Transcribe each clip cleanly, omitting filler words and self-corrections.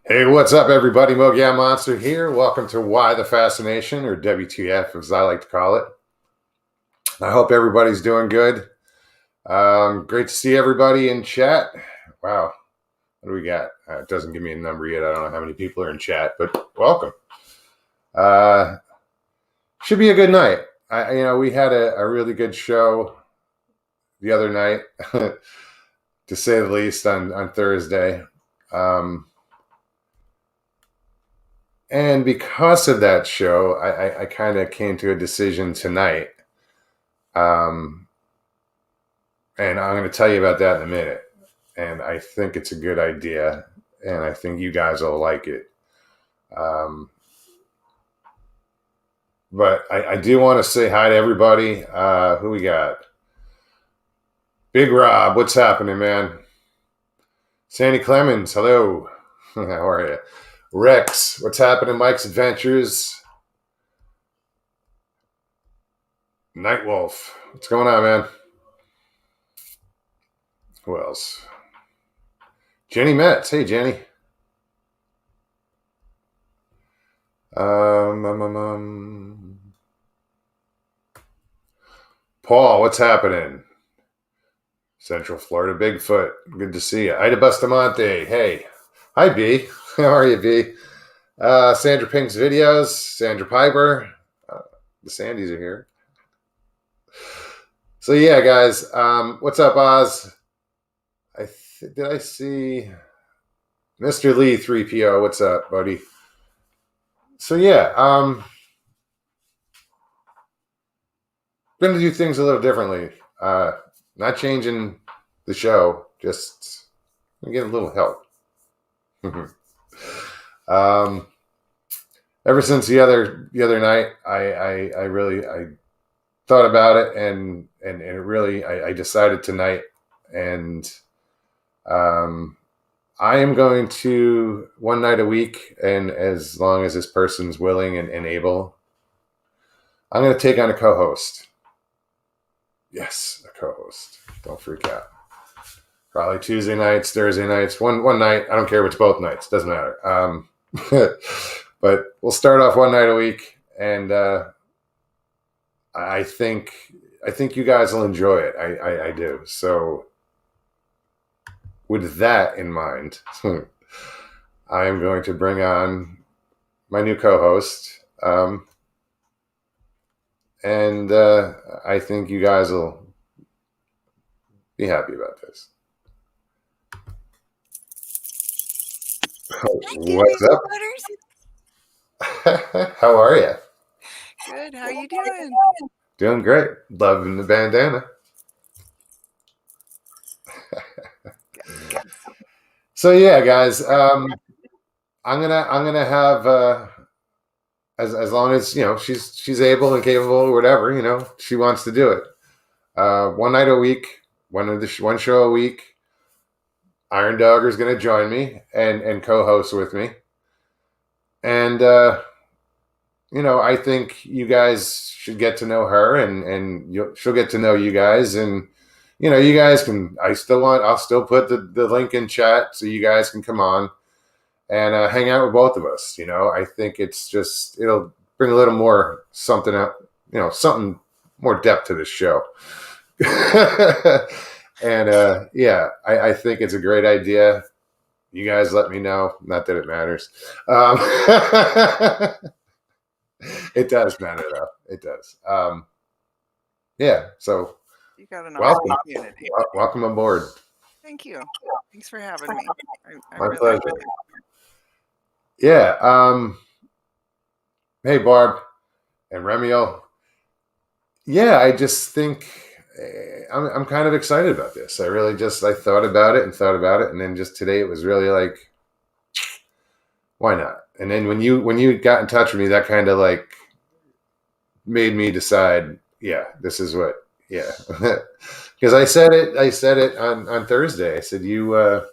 Hey, what's up, everybody? Mogia Monster here. Welcome to Why the Fascination, or WTF, as I like to call it. I hope everybody's doing good. Great to see everybody in chat. Wow, what do we got? It doesn't give me a number yet. I don't know how many people are in chat, but welcome. Uh, should be a good night. We had a really good show the other night, to say the least, on Thursday. And because of that show, I kind of came to a decision tonight. Um, and I'm going to tell you about that in a minute. And I think it's a good idea. And I think you guys will like it. But I do want to say hi to everybody. Who we got? Big Rob, what's happening, man? Sandy Clemens, hello. How are you? Rex, what's happening? Mike's Adventures. Nightwolf, what's going on, man? Who else? Jenny Metz. Hey, Jenny. Paul, what's happening? Central Florida Bigfoot. Good to see you. Ida Bustamante. Hey. Hi, B. How are you, B? Sandra Pink's videos. Sandra Piper. The Sandys are here. So, yeah, guys. What's up, Oz? Did I see Mr. Lee 3PO? What's up, buddy? So, yeah. Going to do things a little differently. Not changing the show, just get a little help. Ever since the other night, I really thought about it, and it really I decided tonight, and I am going to one night a week, and as long as this person's willing and able, I'm going to take on a co-host. Yes, a co-host. Don't freak out. Probably Tuesday nights, Thursday nights, one night. I don't care if it's both nights. Doesn't matter. But we'll start off one night a week, and I think you guys will enjoy it. I do. So with that in mind, I am going to bring on my new co-host. And I think you guys will be happy about this. What's up? How are you? Good. How you doing? Doing great. Loving the bandana. So yeah, guys, I'm gonna have as long as she's able and capable or whatever she wants to do it. One night a week, one show a week. Iron Dogger is going to join me and co-host with me, and I think you guys should get to know her, and she'll get to know you guys, and you guys can. I'll still put the link in chat so you guys can come on and hang out with both of us. I think it'll bring a little more something up, something more depth to this show. And I think it's a great idea. You guys let me know. Not that it matters. It does matter, though. It does. Yeah. So you got an awesome community. Welcome aboard. Thank you. Thanks for having me. My really pleasure. Yeah. Hey, Barb and Remiel. Yeah, I just think I'm kind of excited about this. I thought about it, and then just today it was really like, why not? And then when you got in touch with me, that kind of like made me decide, yeah, this is what, yeah. Because I said it on Thursday. I said you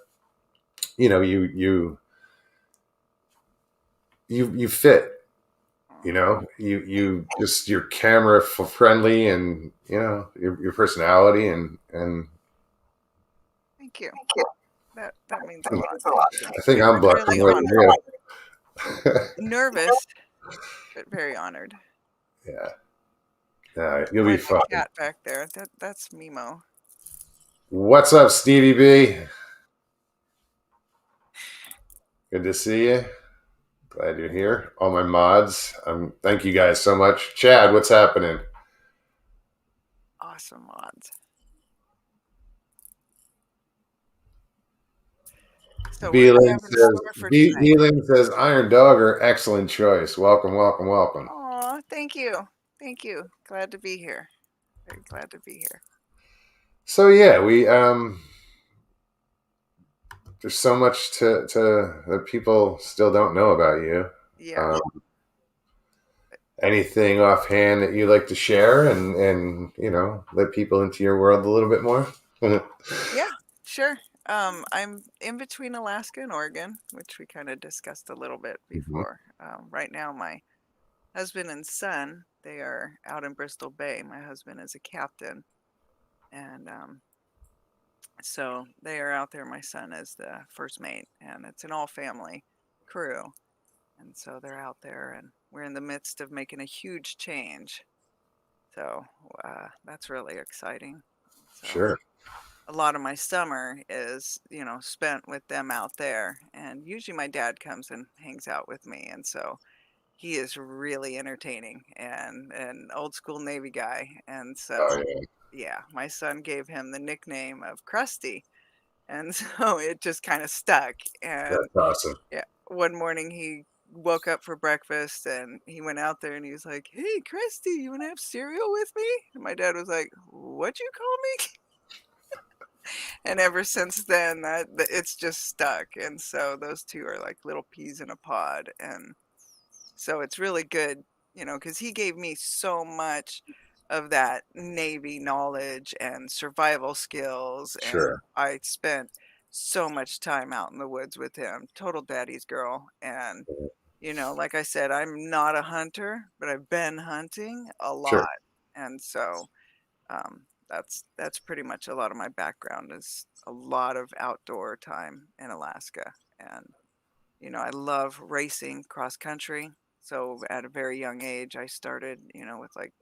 fit. You just, you're camera friendly, and your personality, and thank you. That means a lot. Thank you. I think I'm I'm blushing really more than honored. you. Nervous, but very honored. Yeah. You'll be Quite the fine. cat back there. That's Mimo. What's up, Stevie B? Good to see you. Glad you're here. All my mods. Thank you guys so much. Chad, what's happening? Awesome odds. So what do you have in store for tonight? Beeling says Iron Dog are excellent choice. Welcome, welcome, welcome. Aw, thank you. Thank you. Glad to be here. Very glad to be here. So yeah, we there's so much that people still don't know about you. Yeah. Um, anything offhand that you like to share and let people into your world a little bit more? Yeah, sure. I'm in between Alaska and Oregon, which we kind of discussed a little bit Mhm. before. Right now, my husband and son, they are out in Bristol Bay. My husband is a captain, and so they are out there. My son is the first mate, and it's an all-family crew. And so they're out there, and we're in the midst of making a huge change. So that's really exciting. So Sure. a lot of my summer is, spent with them out there. And usually my dad comes and hangs out with me. And so he is really entertaining and an old school Navy guy. And Oh so, yeah, yeah, my son gave him the nickname of Krusty. And so it just kind of stuck. And that's awesome. yeah, one morning he woke up for breakfast and he went out there and he was like, "Hey, Christy, you want to have cereal with me?" And my dad was like, "What'd you call me?" And ever since then, it's just stuck. And so those two are like little peas in a pod. And so it's really good, because he gave me so much of that Navy knowledge and survival skills. And Sure. I spent so much time out in the woods with him, total daddy's girl. And, like I said, I'm not a hunter, but I've been hunting a lot. Sure. And so that's pretty much a lot of my background is a lot of outdoor time in Alaska. And I love racing cross country. So at a very young age, I started, with like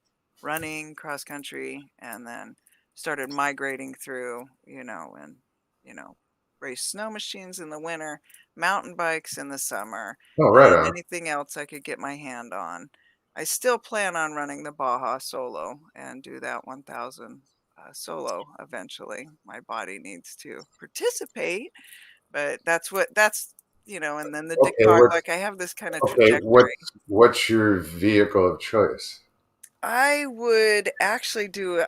running cross country and then started migrating through, and, you know, race snow machines in the winter, mountain bikes in the summer, Oh, right and on. anything else I could get my hand on. I still plan on running the Baja solo and do that 1,000 solo eventually. My body needs to participate, but and then the Okay, Dakar, like I have this kind of what trajectory. what's your vehicle of choice? I would actually do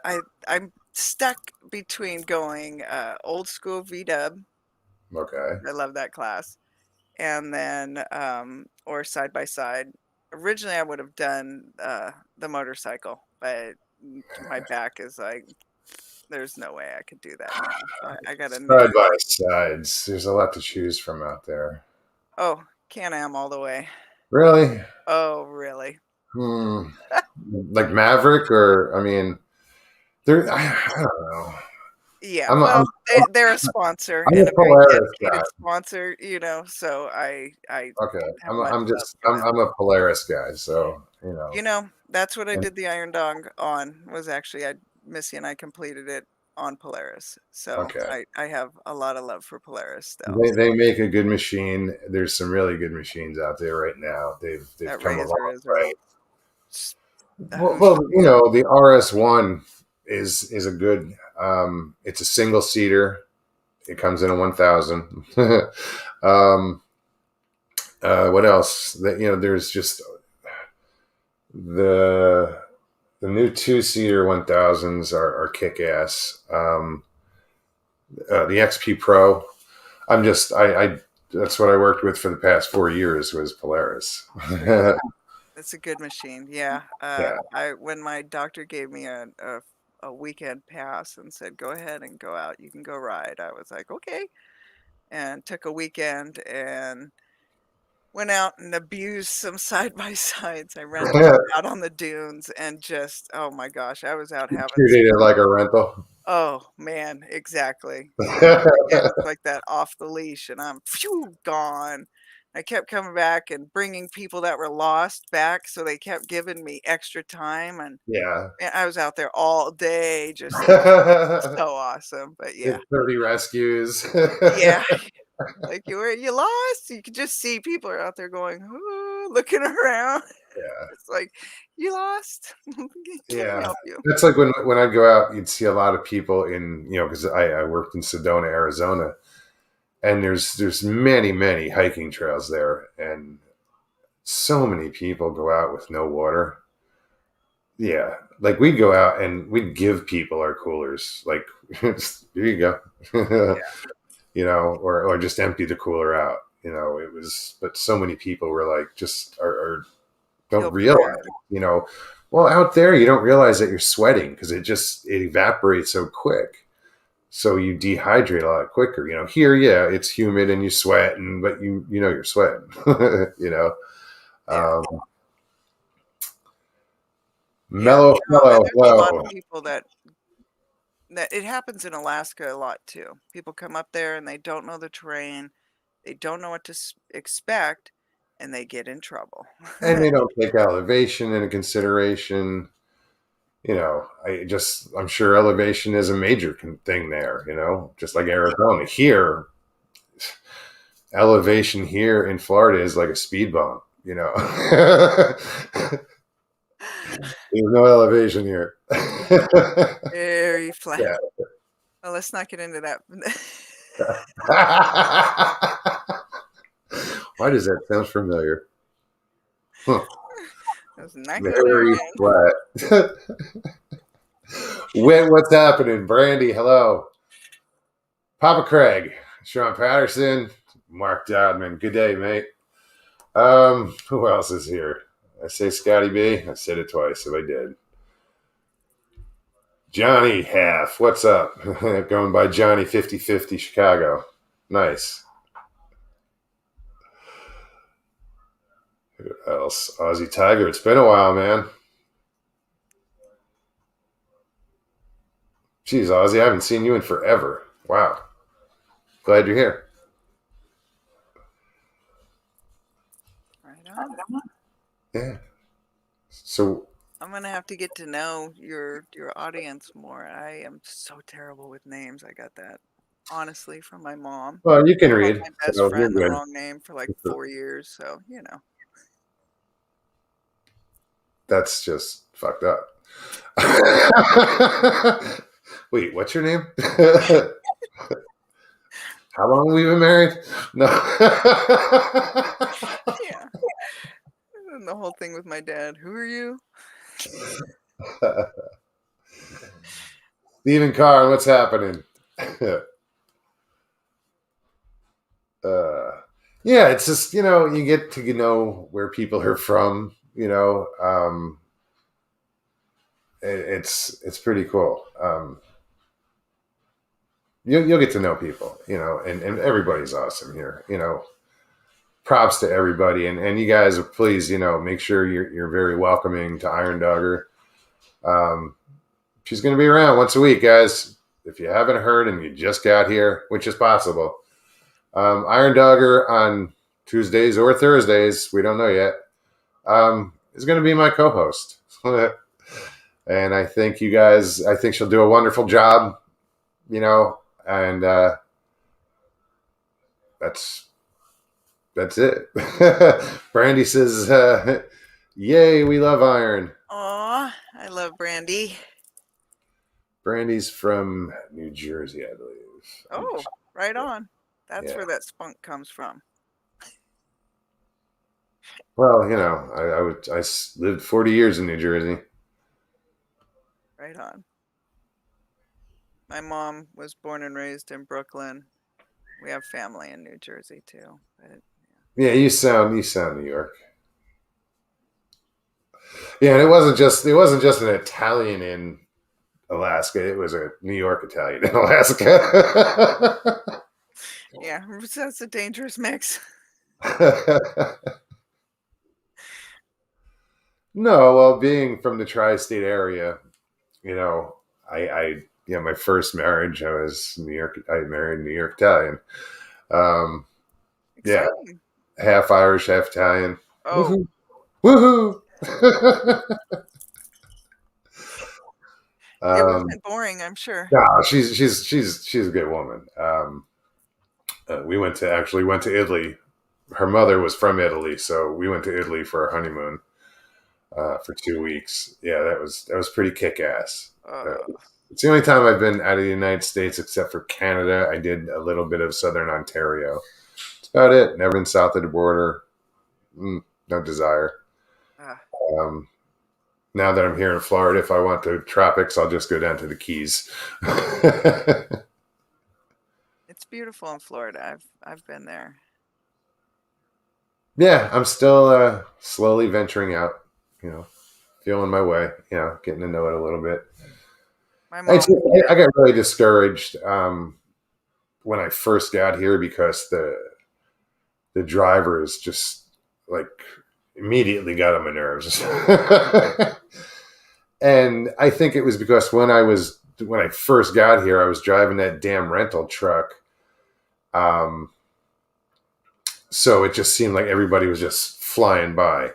I'm stuck between going old school VW. Okay. I love that class. And then or side by side. Originally I would have done the motorcycle, but my back is like there's no way I could do that now. So I got a new Side by sides. There's a lot to choose from out there. Oh, Can-Am all the way. Really? Oh, really? Hmm. Like Maverick, or I mean, there. I don't know. Yeah, I'm a, I'm well, they're a sponsor I'm and a a very Polaris guy. dedicated sponsor, so I Okay, have much love for them. I'm a Polaris guy. So That's what I and did the Iron Dog on, was actually Missy and I completed it on Polaris. So okay, I have a lot of love for Polaris still. they make a good machine. There's some really good machines out there right now. They've That come a Razor long is way. s- Well, the RS1 is a good. It's a single seater. It comes in a 1,000. um, what else? That there's just the the new two-seater 1,000s are kick-ass. The XP Pro. I that's what I worked with for the past 4 years was Polaris. there you go. It's a good machine. Yeah. Yeah. I when my doctor gave me a weekend pass and said, "Go ahead and go out. You can go ride." I was like, "Okay." And took a weekend and went out and abused some side by sides. I rented them out on the dunes and just, oh my gosh, I was out having Treated it like a rental. Oh, man, exactly. And again, it's like that off the leash, and I'm phew, gone. I kept coming back and bringing people that were lost back, so they kept giving me extra time, and Yeah. man, I was out there all day just, like, so awesome, but yeah. Did 30 rescues. Yeah, like, "You lost?" You could just see people are out there going, "Ooh," looking around. Yeah. It's like, "You lost? Can we Yeah. help you?" That's like when I'd go out, you'd see a lot of people in, because I worked in Sedona, Arizona, and there's many, many hiking trails there, and so many people go out with no water. Yeah. Like we'd go out and we'd give people our coolers. Like, here you go. Yeah, Or just empty the cooler out. It was, but so many people were like, just are don't ill realize, prepared. you know, well, out there, you don't realize that you're sweating because it evaporates so quick. So you dehydrate a lot quicker. Here, yeah, it's humid and you sweat, but you're sweating. you know, Yeah. um, Yeah, mellow, no, and mellow, there's a lot of flow. people that it happens in Alaska a lot too. People come up there and they don't know the terrain, they don't know what to expect, and they get in trouble. And they don't take elevation into consideration. I'm sure elevation is a major thing there. Just like Arizona. Here, elevation here in Florida is like a speed bump. There's no elevation here. Very Yeah. flat. Well, let's not get into that. Why does that sound familiar? Huh. Let's not go there Very again. flat. What's happening? Brandy, hello. Papa Craig, Sean Patterson, Mark Dodman. Good day, mate. Who else is here? I say Scotty B. I said it twice if I did. Johnny Half, what's up? Going by Johnny 5050 Chicago. Nice. Who else? Aussie Tiger. It's been a while, man. Jeez, Aussie, I haven't seen you in forever. Wow. Glad you're here. Right on. Yeah. So, I'm gonna have to get to know your audience more. I am so terrible with names. I got that honestly from my mom. well, you can Called read, my best so you're friend the good. wrong name for like 4 years, so That's just fucked up. Wait, what's your name? How long have we been married? No. yeah. And the whole thing with my dad. Who are you? Stephen Carr, what's happening? uh, yeah, it's just you get to where people are from. It's pretty cool. You'll get to know people, and everybody's awesome here. Props to everybody, and you guys, please, make sure you're very welcoming to Iron Dogger. She's going to be around once a week, guys. If you haven't heard and you just got here, which is possible, Iron Dogger on Tuesdays or Thursdays, we don't know yet, is going to be my co-host. And I think I think she'll do a wonderful job, and that's it. Brandy says, yay, we love Iron. Aw, I love Brandy. Brandy's from New Jersey, I believe. Oh, right on. That's Yeah. where that spunk comes from. Well, I lived 40 years in New Jersey. Right on. My mom was born and raised in Brooklyn. We have family in New Jersey too. But Yeah, you sound New York. Yeah, and it wasn't just an Italian in Alaska. It was a New York Italian in Alaska. yeah, that's a dangerous mix. No, well, being from the tri-state area, I yeah, my first marriage, I was New York. I married a New York Italian. Um, yeah, Exciting. half Irish, half Italian. Oh, Woohoo! Woohoo! it um, wasn't boring, I'm sure. no, she's a good woman. We went to Italy. Her mother was from Italy, so we went to Italy for our honeymoon for 2 weeks. Yeah, that was pretty kick ass. Uh, It's the only time I've been out of the United States except for Canada. I did a little bit of Southern Ontario. That's about it. Never been south of the border. No desire. uh, Um, now that I'm here in Florida, if I want the tropics, I'll just go down to the Keys. it's beautiful in Florida. I've been there. Yeah, I'm still slowly venturing out, you know, feeling my way, getting to know it a little bit. My mom, I got really discouraged when I first got here because the drivers just like immediately got on my nerves. And I think it was because when I first got here, I was driving that damn rental truck. Um, so it just seemed like everybody was just flying by.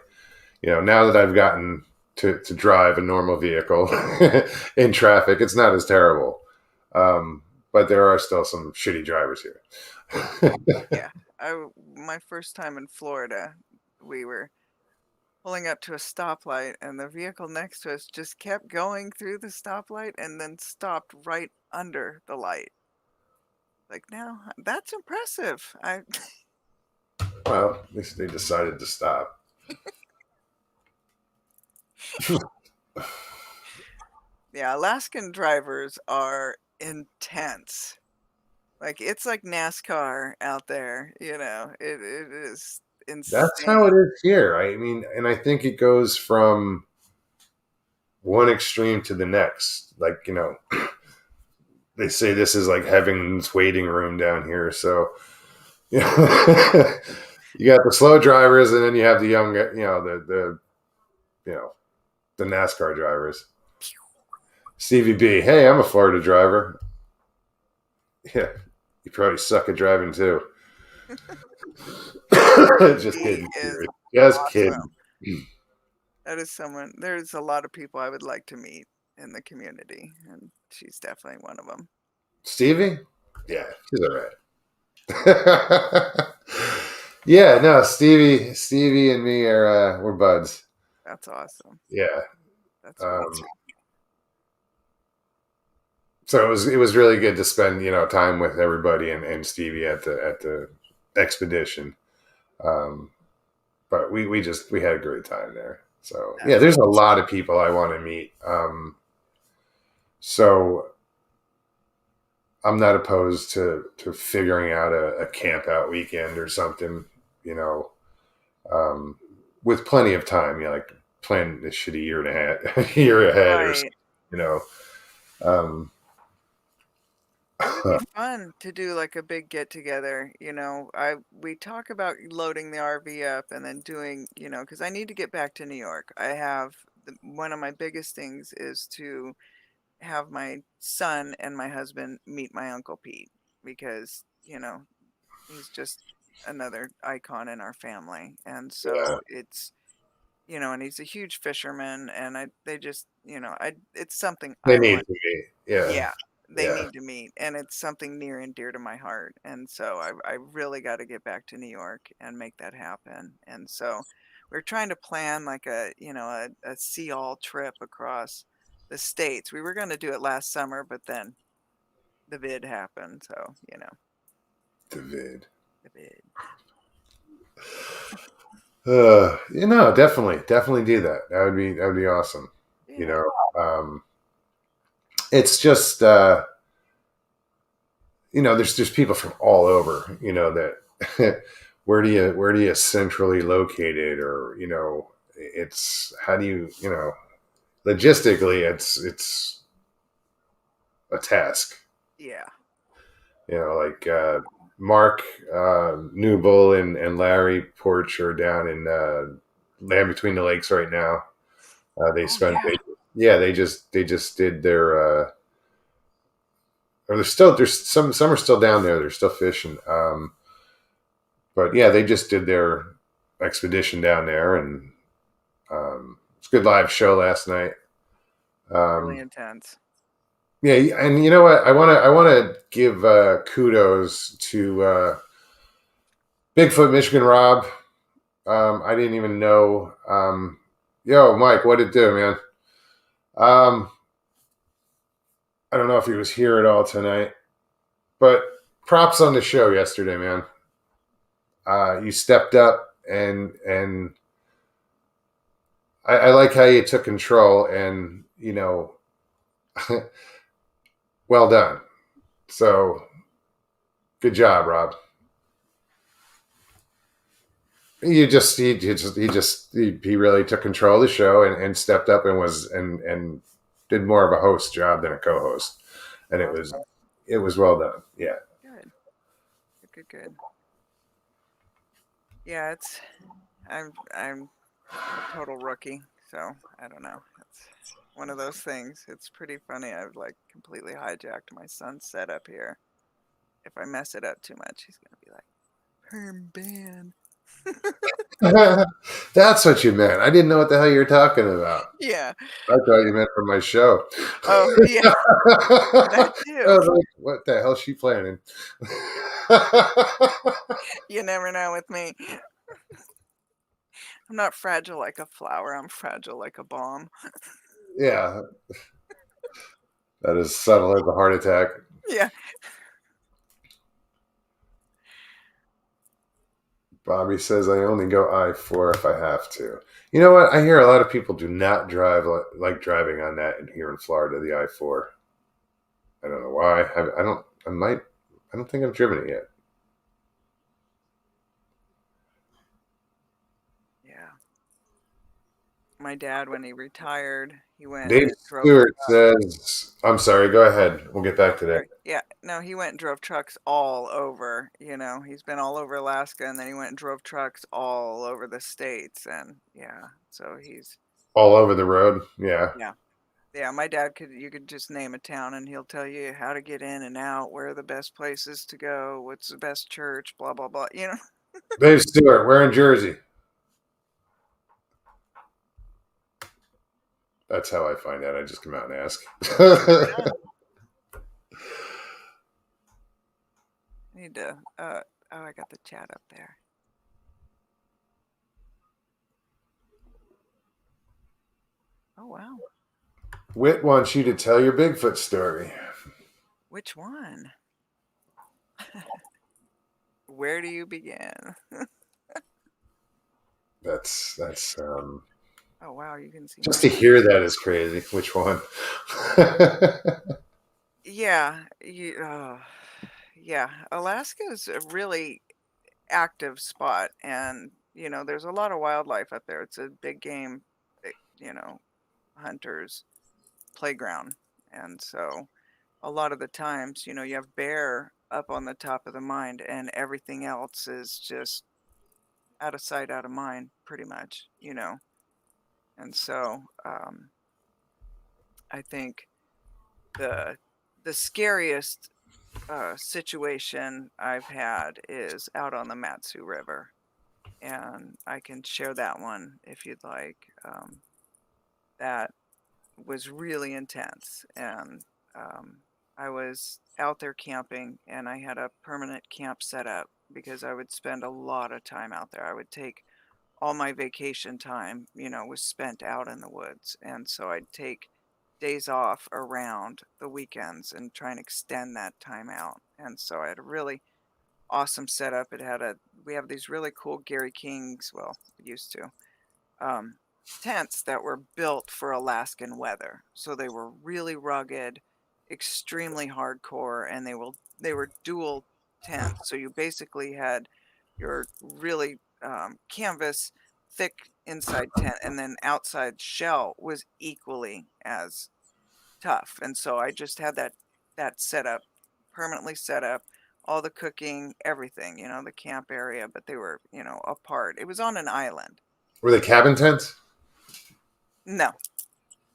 Now that I've gotten to drive a normal vehicle in traffic, it's not as terrible. But there are still some shitty drivers here. yeah. My first time in Florida, we were pulling up to a stoplight and the vehicle next to us just kept going through the stoplight and then stopped right under the light. Like, now that's impressive. I Well, at least they decided to stop. Yeah, Alaskan drivers are intense. Like, it's like NASCAR out there, it is That's how it insane. is here. I mean, and I think it goes from one extreme to the next. Like, they say this is like heaven's waiting room down here. So, you know, you got the slow drivers, and then you have the young, you know, the NASCAR drivers. Stevie B, hey, I'm a Florida driver. Yeah, you probably suck at driving too. Just He kidding. is Just kidding. awesome. That is someone there's a lot of people I would like to meet in the community, and she's definitely one of them. Stevie? Yeah, Yeah, she's all right. Yeah, no, Stevie and me are we're buds. that's awesome. Yeah. That's really Um, so it was really good to spend time with everybody and Stevie at the expedition. Um, but we had a great time there. So yeah, that's there's a lot of people I want to meet. So I'm not opposed to figuring out a camp out weekend or something, you know, um, with plenty of time. Like plan this shit a year and a half, a year ahead, or right. something, you know. Um, It would be fun to do like a big get together, we talk about loading the RV up and then doing, because I need to get back to New York. One of my biggest things is to have my son and my husband meet my Uncle Pete because, he's just another icon in our family. And yeah, so and he's a huge fisherman and they just, it's something they I need want. to be. Yeah, Yeah, they yeah. need to meet, and it's something near and dear to my heart, and so I really gotta get back to New York and make that happen, and so we're trying to plan like a see all trip across the states. We were gonna do it last summer, but then the vid happened, so, The vid. the vid. Definitely do that. That would be awesome. You Yeah, know, it's just there's people from all over. That where do you centrally locate it, or it's how do logistically it's a task. yeah. Like Mark Newble and Larry Porch are down in Land Between the Lakes right now. They Oh, spent yeah. they, yeah they just did their or there's some are still down there. They're still fishing. But yeah, they just did their expedition down there, and it's a good live show last night. Really Um, intense. yeah, and you know what? I want to give kudos to Bigfoot Michigan Rob. I didn't even know. Yo, Mike, what it do, man? Um, I don't know if he was here at all tonight, but props on the show yesterday, man. You stepped up, and I like how you took control, and well done. So good job, Rob. He really took control of the show, and stepped up, and did more of a host job than a co-host, and Awesome. it was well done. Yeah. Good. Good. Good. Yeah, I'm a total rookie, so I don't know. It's one of those things. It's pretty funny. I've like completely hijacked my son's setup here. If I mess it up too much, he's gonna be like, "Perm ban." That's what you meant. I didn't know what the hell you were talking about. Yeah. I thought you meant from my show. Oh, yeah. That I too. was like, what the hell is she planning? You never know with me. I'm not fragile like a flower. I'm fragile like a bomb. Yeah, that is subtle as a heart attack. Yeah. Bobby says, I only go I-4 if I have to. You know what? I hear a lot of people do not drive like driving on that here in Florida, the I-4. I don't know why. I don't think I've driven it yet. Yeah. My dad, when he retired, he went Dave and drove. Stewart says, I'm sorry, go ahead. We'll get back to that. Or yeah, no, he went and drove trucks all over, he's been all over Alaska, and then he went and drove trucks all over the states, and yeah, so he's All over the road. Yeah. yeah. Yeah, my dad you could just name a town and he'll tell you how to get in and out, where are the best places to go, what's the best church, blah blah blah, Dave Stewart, we're in Jersey. That's how I find out. I just come out and ask. Need to oh, I got the chat up there. Oh wow. Whit wants you to tell your Bigfoot story. Which one? Where do you begin? That's Oh wow, you can see just my to hear that is crazy. Which one? yeah, yeah, Alaska is a really active spot, and there's a lot of wildlife up there. It's a big game, eh, you know, hunters playground, and so a lot of the times, you have bear up on the top of the mind, and everything else is just out of sight, out of mind, pretty much. And so I think the the scariest situation I've had is out on the Matsu River, and I can share that one if you'd like. That was really intense, and I was out there camping, and I had a permanent camp set up because I would spend a lot of time out there. I would take all my vacation time, was spent out in the woods, and so I'd take days off around the weekends and try and extend that time out. And so I had a really awesome setup. We have these really cool Gary King's, well, we used to, um, tents that were built for Alaskan weather. So they were really rugged, extremely hardcore, and they were dual tents. So you basically had your really canvas thick inside tent, and then outside shell was equally as tough. And so I just had that set up, permanently set up, all the cooking, everything, the camp area, but they were, apart. It was on an island. Were they cabin tents? No,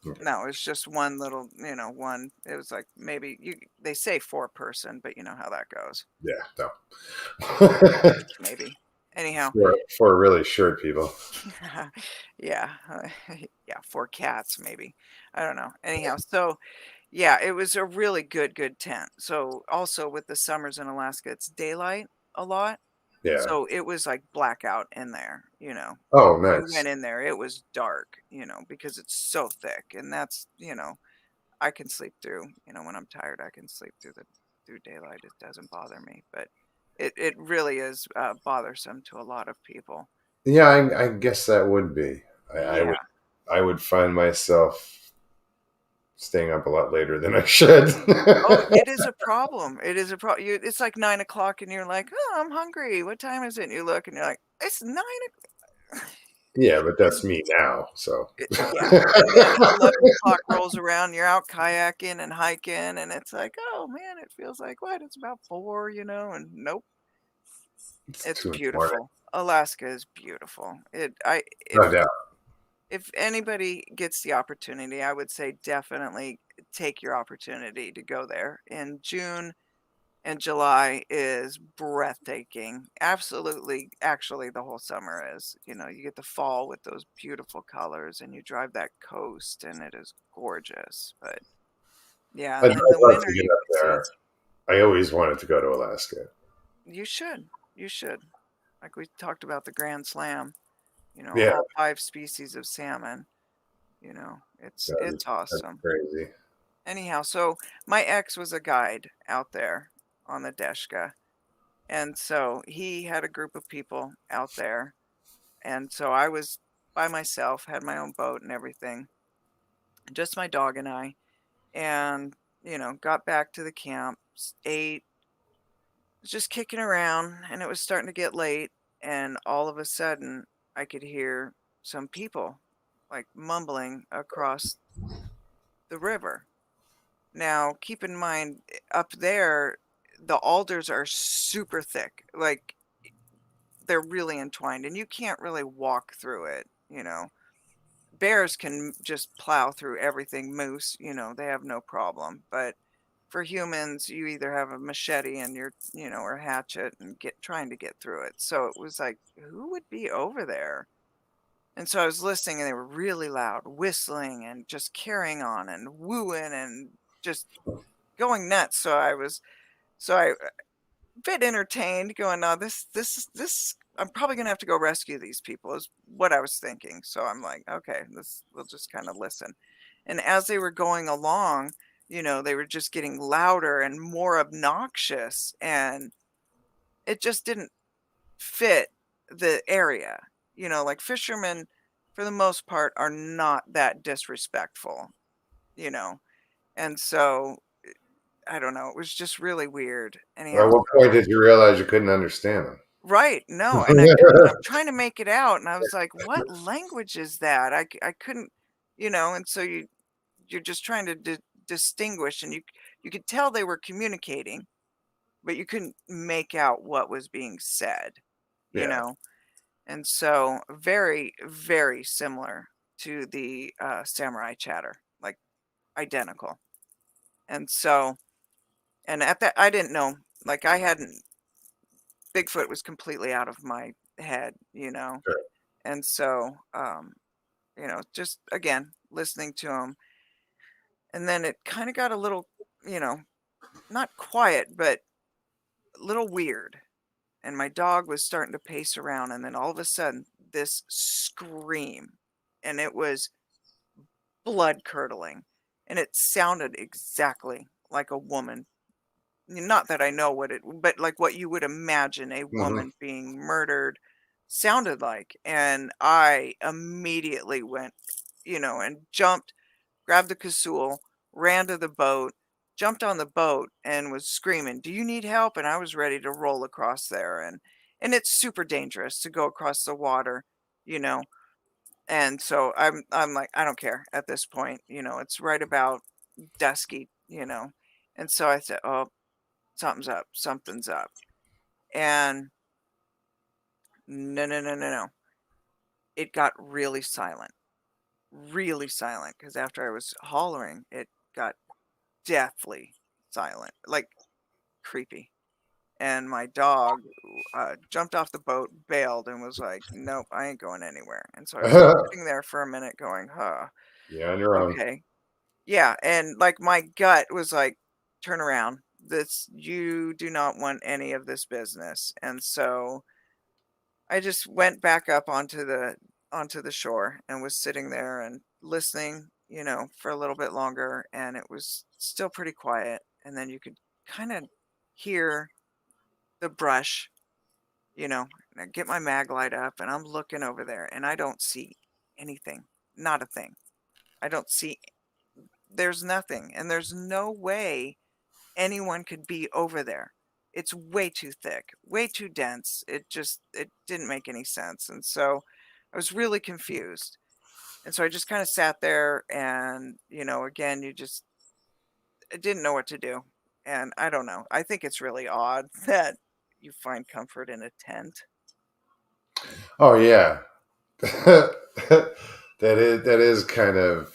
Okay. No, it's just one little, one. It was like maybe they say 4-person, but you know how that goes. Yeah, no. 4 each, maybe. Anyhow, For really short people. yeah, yeah, 4 cats, maybe. I don't know. Anyhow, so yeah, it was a really good tent. So also with the summers in Alaska, it's daylight a lot. Yeah. So it was like blackout in there, If Oh, you nice. went in there, it was dark, because it's so thick. And that's, I can sleep through, when I'm tired, I can sleep through daylight. It doesn't bother me, but it really is bothersome to a lot of people. Yeah, I guess that would be. I Yeah. would I would find myself staying up a lot later than I should. Oh, it is a problem. It is a problem. It's like 9 o'clock, and you're like, "Oh, I'm hungry. What time is it?" And you look, and you're like, "It's 9 o'clock." Yeah, but that's me now. So Yeah, and then 11 o'clock rolls around, you're out kayaking and hiking, and it's like, "Oh, man, it feels like what? It's about 4, and nope, it's it's 2 in the morning. beautiful. Alaska is beautiful. No doubt. If anybody gets the opportunity, I would say definitely take your opportunity to go there. In June and July is breathtaking. Absolutely, actually, the whole summer is. You get the fall with those beautiful colors, and you drive that coast, and it is gorgeous. But yeah, I'd and then the love to winter, get you up can see there. it's. I always wanted to go to Alaska. You should, you should. Like we talked about the Grand Slam. Yeah, All 5 species of salmon. It's that'd be, it's that'd be awesome. crazy. Anyhow, so my ex was a guide out there on the Deshka. And so he had a group of people out there. And so I was by myself, had my own boat and everything, just my dog and I. And, got back to the camp, ate, was just kicking around, and it was starting to get late. And all of a sudden, I could hear some people like mumbling across the river. Now, keep in mind, up there, the alders are super thick. Like, they're really entwined, and you can't really walk through it. Bears can just plow through everything. Moose, they have no problem. But for humans, you either have a machete and or a hatchet and trying to get through it. So it was like, who would be over there? And so I was listening, and they were really loud, whistling and just carrying on and wooing and just going nuts. So I bit entertained, going, "No, this. I'm probably gonna have to go rescue these people," is what I was thinking. So I'm like, "Okay, this we'll just kind of listen." And as they were going along, they were just getting louder and more obnoxious, and it just didn't fit the area. Like fishermen, for the most part, are not that disrespectful. You know, and so I don't know. It was just really weird. At Anyhow, what point did you realize you couldn't understand them? right, no, and I couldn't. I'm trying to make it out, and I was like, "What language is that?" I couldn't, and so you're just trying to distinguish, and you could tell they were communicating, but you couldn't make out what was being said, you Yeah. know? And so very, very similar to the samurai chatter, like identical. And so, and at that, I didn't know, like I hadn't, Bigfoot was completely out of my head. Sure. And so, just again, listening to him. And then it kind of got a little, you know, not quiet, but a little weird. And my dog was starting to pace around. And then all of a sudden, this scream, and it was blood curdling. And it sounded exactly like a woman. Not that I know what it, but like what you would imagine a Hmm. woman being murdered sounded like. And I immediately went, and jumped, grabbed the cazool, ran to the boat, jumped on the boat, and was screaming, "Do you need help?" And I was ready to roll across there. And it's super dangerous to go across the water, you know. And so I'm like, I don't care at this point. It's right about dusky. And so I said, "Oh, something's up, something's up." And no, no, no, no, no. It got really silent, really silent, because after I was hollering, it got deathly silent, like creepy. And my dog jumped off the boat, bailed, and was like, "Nope, I ain't going anywhere." And so I was sitting there for a minute going, "Huh, Yeah, on your own. okay." Yeah, and, like, my gut was like, "Turn around. This you do not want any of this business." And so I just went back up onto the shore and was sitting there and listening, for a little bit longer, and it was still pretty quiet, and then you could kinda hear the brush, and I get my mag light up, and I'm looking over there, and I don't see anything, not a thing. I don't see there's nothing, and there's no way anyone could be over there. It's way too thick, way too dense. It didn't make any sense, and so I was really confused. And so I just kinda sat there and, again, I didn't know what to do. And I don't know. I think it's really odd that you find comfort in a tent. Oh yeah. That is kind of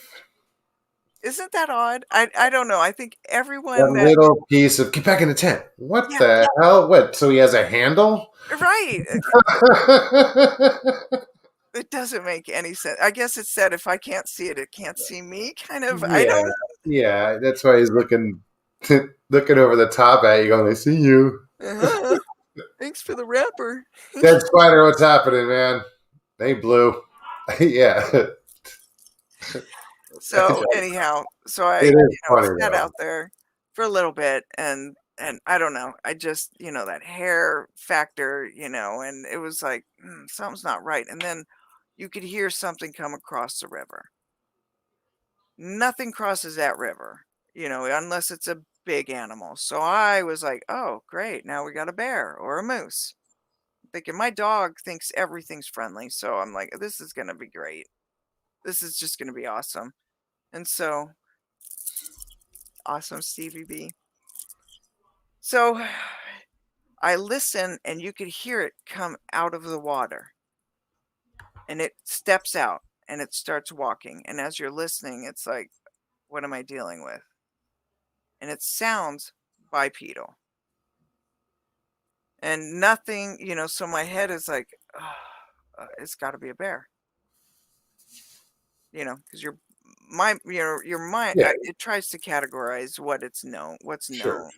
Isn't that odd? I don't know. I think that everyone that little piece of get back in the tent. What yeah, the hell? What? So he has a handle? right. It doesn't make any sense. I guess it's that if I can't see it, it can't see me kind of. I Yeah, don't yeah. That's why he's looking looking over the top at you, going, "I see you." uh Thanks for the wrapper. Dead Spider, what's happening, man? They blew. Yeah, So anyhow, so I, it is funny sat though. out there for a little bit and I don't know, I just, that hair factor, and it was like, something's not right. And then you could hear something come across the river. Nothing crosses that river, unless it's a big animal. So I was like, oh, great. Now we got a bear or a moose. Thinking my dog thinks everything's friendly. So I'm like, this is going to be great. This is just going to be awesome. And so awesome, Stevie B. So I listen and you could hear it come out of the water and it steps out and it starts walking. And as you're listening, it's like, what am I dealing with? And it sounds bipedal and nothing, so my head is like, oh, it's got to be a bear, because your mind, Yeah, it tries to categorize what's sure. known.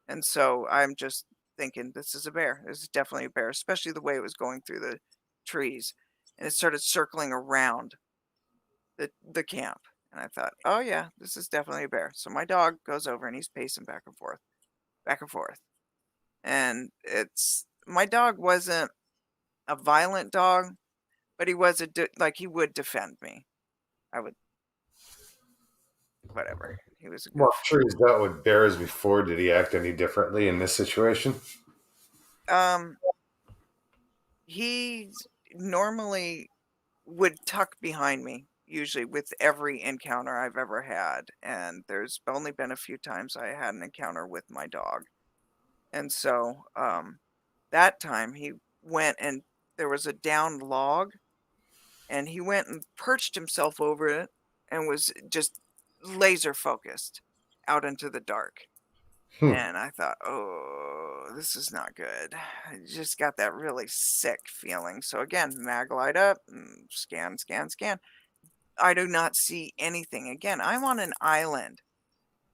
And so I'm just thinking, this is a bear. This is definitely a bear, especially the way it was going through the trees. And it started circling around the camp. And I thought, oh yeah, this is definitely a bear. So my dog goes over and he's pacing back and forth, back and forth. And my dog wasn't a violent dog, but he was like he would defend me. I would whatever. He was a Well, good I'm sure he's dealt with bears before. Did he act any differently in this situation? um he normally would tuck behind me, usually with every encounter I've ever had, and there's only been a few times I had an encounter with my dog. And so, that time he went and there was a downed log, and he went and perched himself over it and was just laser focused out into the dark. Hmm. And I thought, "Oh, this is not good." I just got that really sick feeling. So again, mag light up, scan, scan, scan. I do not see anything. Again, I'm on an island,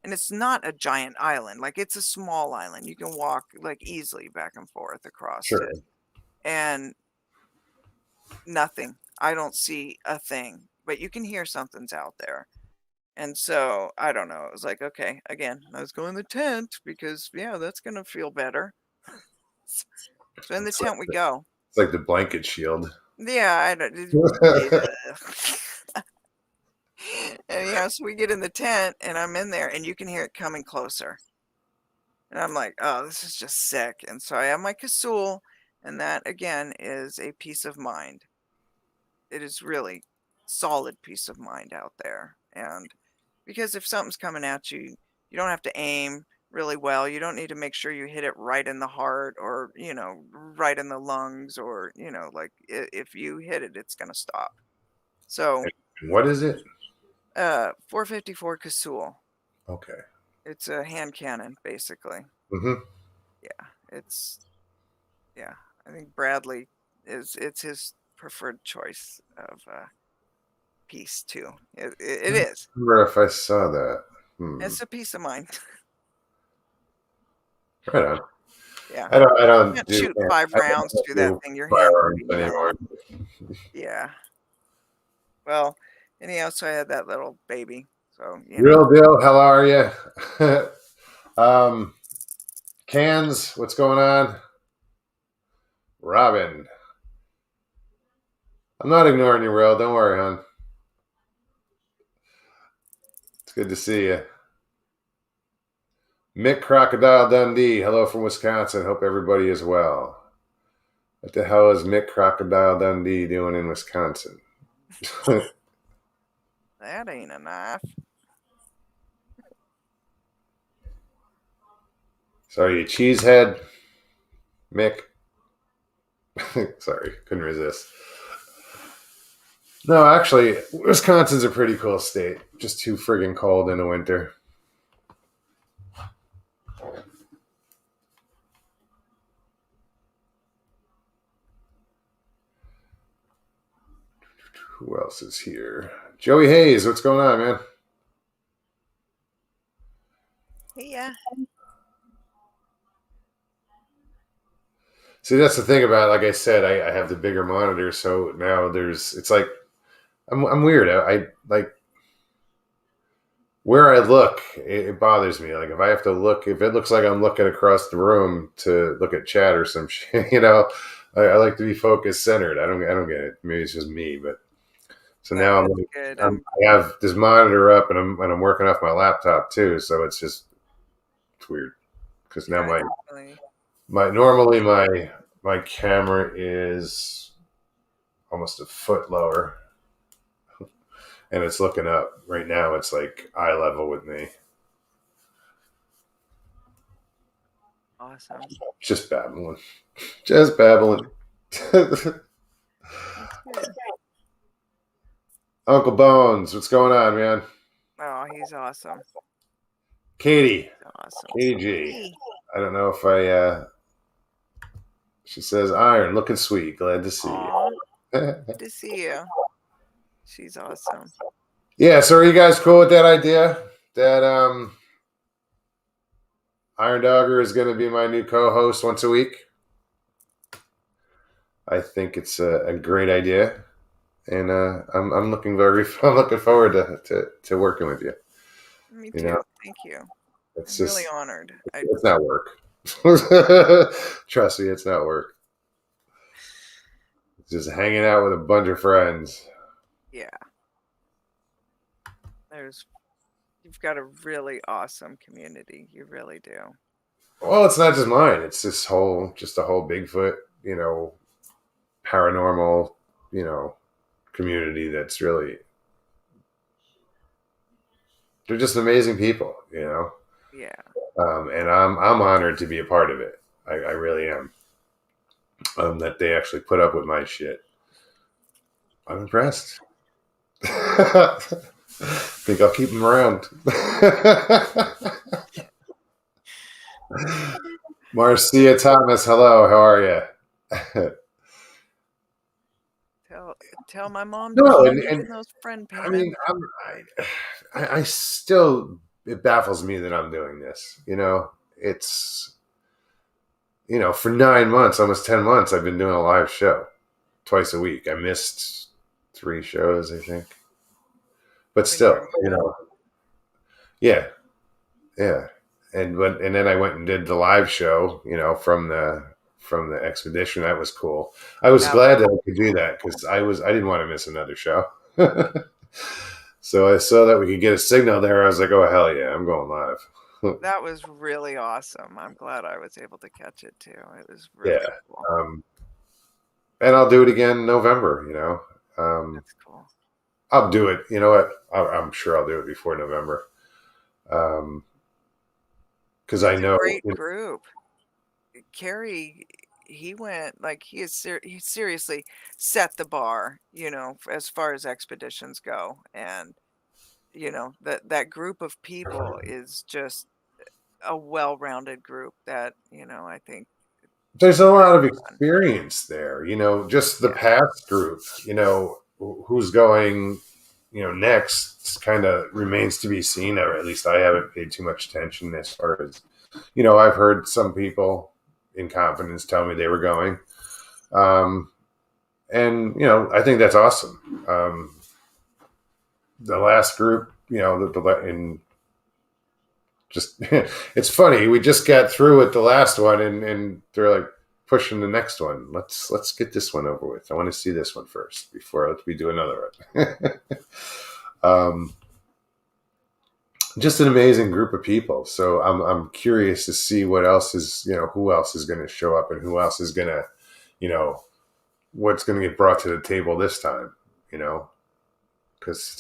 and it's not a giant island. Like it's a small island. You can walk like easily back and forth across Sure. it. And nothing. I don't see a thing. But you can hear something's out there. And so I don't know. It was like, okay, again, let's go in the tent because yeah, that's gonna feel better. So in the It's like tent we go. it's like the blanket shield. Yeah, I don't. Yeah. And yeah, so we get in the tent and I'm in there and you can hear it coming closer. And I'm like, oh, this is just sick. And so I have my Kasul, and that again is a peace of mind. It is really solid peace of mind out there. And because if something's coming at you, you don't have to aim really well. You don't need to make sure you hit it right in the heart or, right in the lungs or, like if you hit it, it's going to stop. So, What is it? 454 Casull. Okay. It's a hand cannon, basically. Mm-hmm. Yeah, it's yeah. I think Bradley it's his preferred choice of piece too. It I is. remember if I saw that. Hmm. It's a piece of mine. Right on. Yeah, I you don't can't do shoot 5 I rounds don't through that do thing. Your hands would firearms be anymore. numb. Yeah. Well, anyhow, so I had that little baby. So Real deal. How are you? um, Cans. What's going on? Robin. I'm not ignoring you, real. Don't worry, hon. It's good to see you. Mick Crocodile Dundee. Hello from Wisconsin. Hope everybody is well. What the hell is Mick Crocodile Dundee doing in Wisconsin? that ain't a knife. Sorry, you cheesehead, Mick. Sorry, couldn't resist. No, actually, Wisconsin's a pretty cool state. Just too friggin' cold in the winter. Who else is here? Joey Hayes, what's going on, man? Yeah. See, that's the thing about it. Like I said, I have the bigger monitor, so now it's like I'm weird. I like where I look, it bothers me. Like if I have to look, if it looks like I'm looking across the room to look at chat or some shit, I like to be focused, centered. I don't get it. Maybe it's just me, but so No, now that's good. I have this monitor up, and I'm working off my laptop too. So it's weird because now Yeah, definitely. my camera is almost a foot lower, and it's looking up right now. It's like eye level with me. Awesome. Just babbling. Just babbling. That's good. Uncle Bones, what's going on, man? Oh, he's awesome. Katie. Awesome. Katie G. Hey. I don't know if she says iron, looking sweet. Glad to see Aw, you. good to see you. She's awesome. Yeah, so are you guys cool with that idea? That Iron Dogger is gonna be my new co-host once a week. I think it's a great idea. And I'm looking I'm looking forward to working with you. Me You know, too. Thank you. it's I'm really just honored. it's not work. Trust me, it's not work. It's just hanging out with a bunch of friends. Yeah. You've got a really awesome community. You really do. Well, it's not just mine. It's just a whole Bigfoot, paranormal, you know, community that's really, they're just amazing people. Yeah. And I'm honored to be a part of it. I really am. That they actually put up with my shit. I'm impressed. Think I'll keep them around. Marcia Thomas, hello. How are you? Tell my mom to No, keep and making those friend I mean, payments. I still, it baffles me that I'm doing this. It's, for 9 months, almost 10 months, I've been doing a live show twice a week. I missed 3 shows, I think, but When you were still, moving. yeah, yeah. And then I went and did the live show, from the expedition. That was cool. I was That was glad that I could do that because I didn't want to miss another show. So I saw that we could get a signal there. I was like, oh hell yeah, I'm going live. that was really awesome. I'm glad I was able to catch it too. It was Yeah. really cool. And I'll do it again in November. That's cool. I'll do it. You know what? I'm sure I'll do it before November. Because I It's a know. great group. Carrie, he went like he seriously set the bar, as far as expeditions go, and that group of people is just a well-rounded group that I think There's a very lot of fun. experience there, just the Yeah. past group, who's going, next kind of remains to be seen, or at least I haven't paid too much attention as far as, I've heard some people in confidence tell me they were going. Um, and, I think that's awesome. The last group, in just, it's funny. We just got through with the last one and they're like pushing the next one. Let's get this one over with. I want to see this one first before we do another one. um, just an amazing group of people. So I'm curious to see what else is, who else is going to show up and who else is going to, you know, what's going to get brought to the table this time, because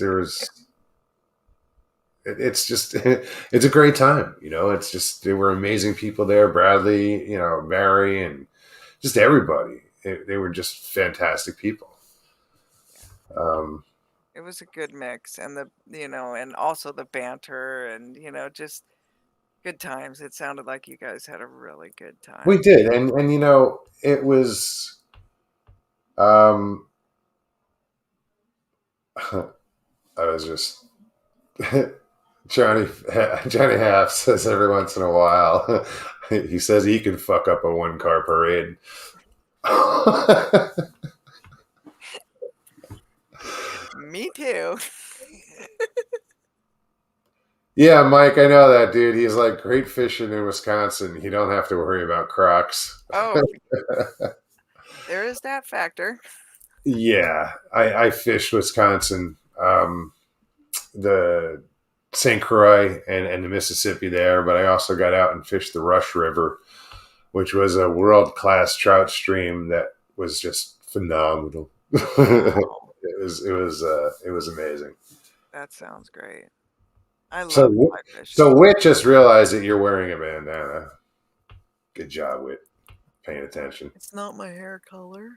it's just, it's a great time. It's just, there were amazing people there. Bradley, Mary, and just everybody. They were just fantastic people. Um, It was a good mix, and and also the banter, and just good times. It sounded like you guys had a really good we time. did. And, it was, um, I was just, Johnny Johnny Half says every once in a while, he says he can fuck up a 1-car parade. Me too. Yeah, Mike, I know that dude. He's like great fishing in Wisconsin. You don't have to worry about Crocs. Oh, there is that factor. Yeah, I fished Wisconsin, the St. Croix and the Mississippi there, but I also got out and fished the Rush River, which was a world class trout stream that was just phenomenal. Wow, It was amazing. that sounds great. I love So fly fishing. so Wit just realized that you're wearing a bandana. Good job, Wit, paying attention. It's not my hair color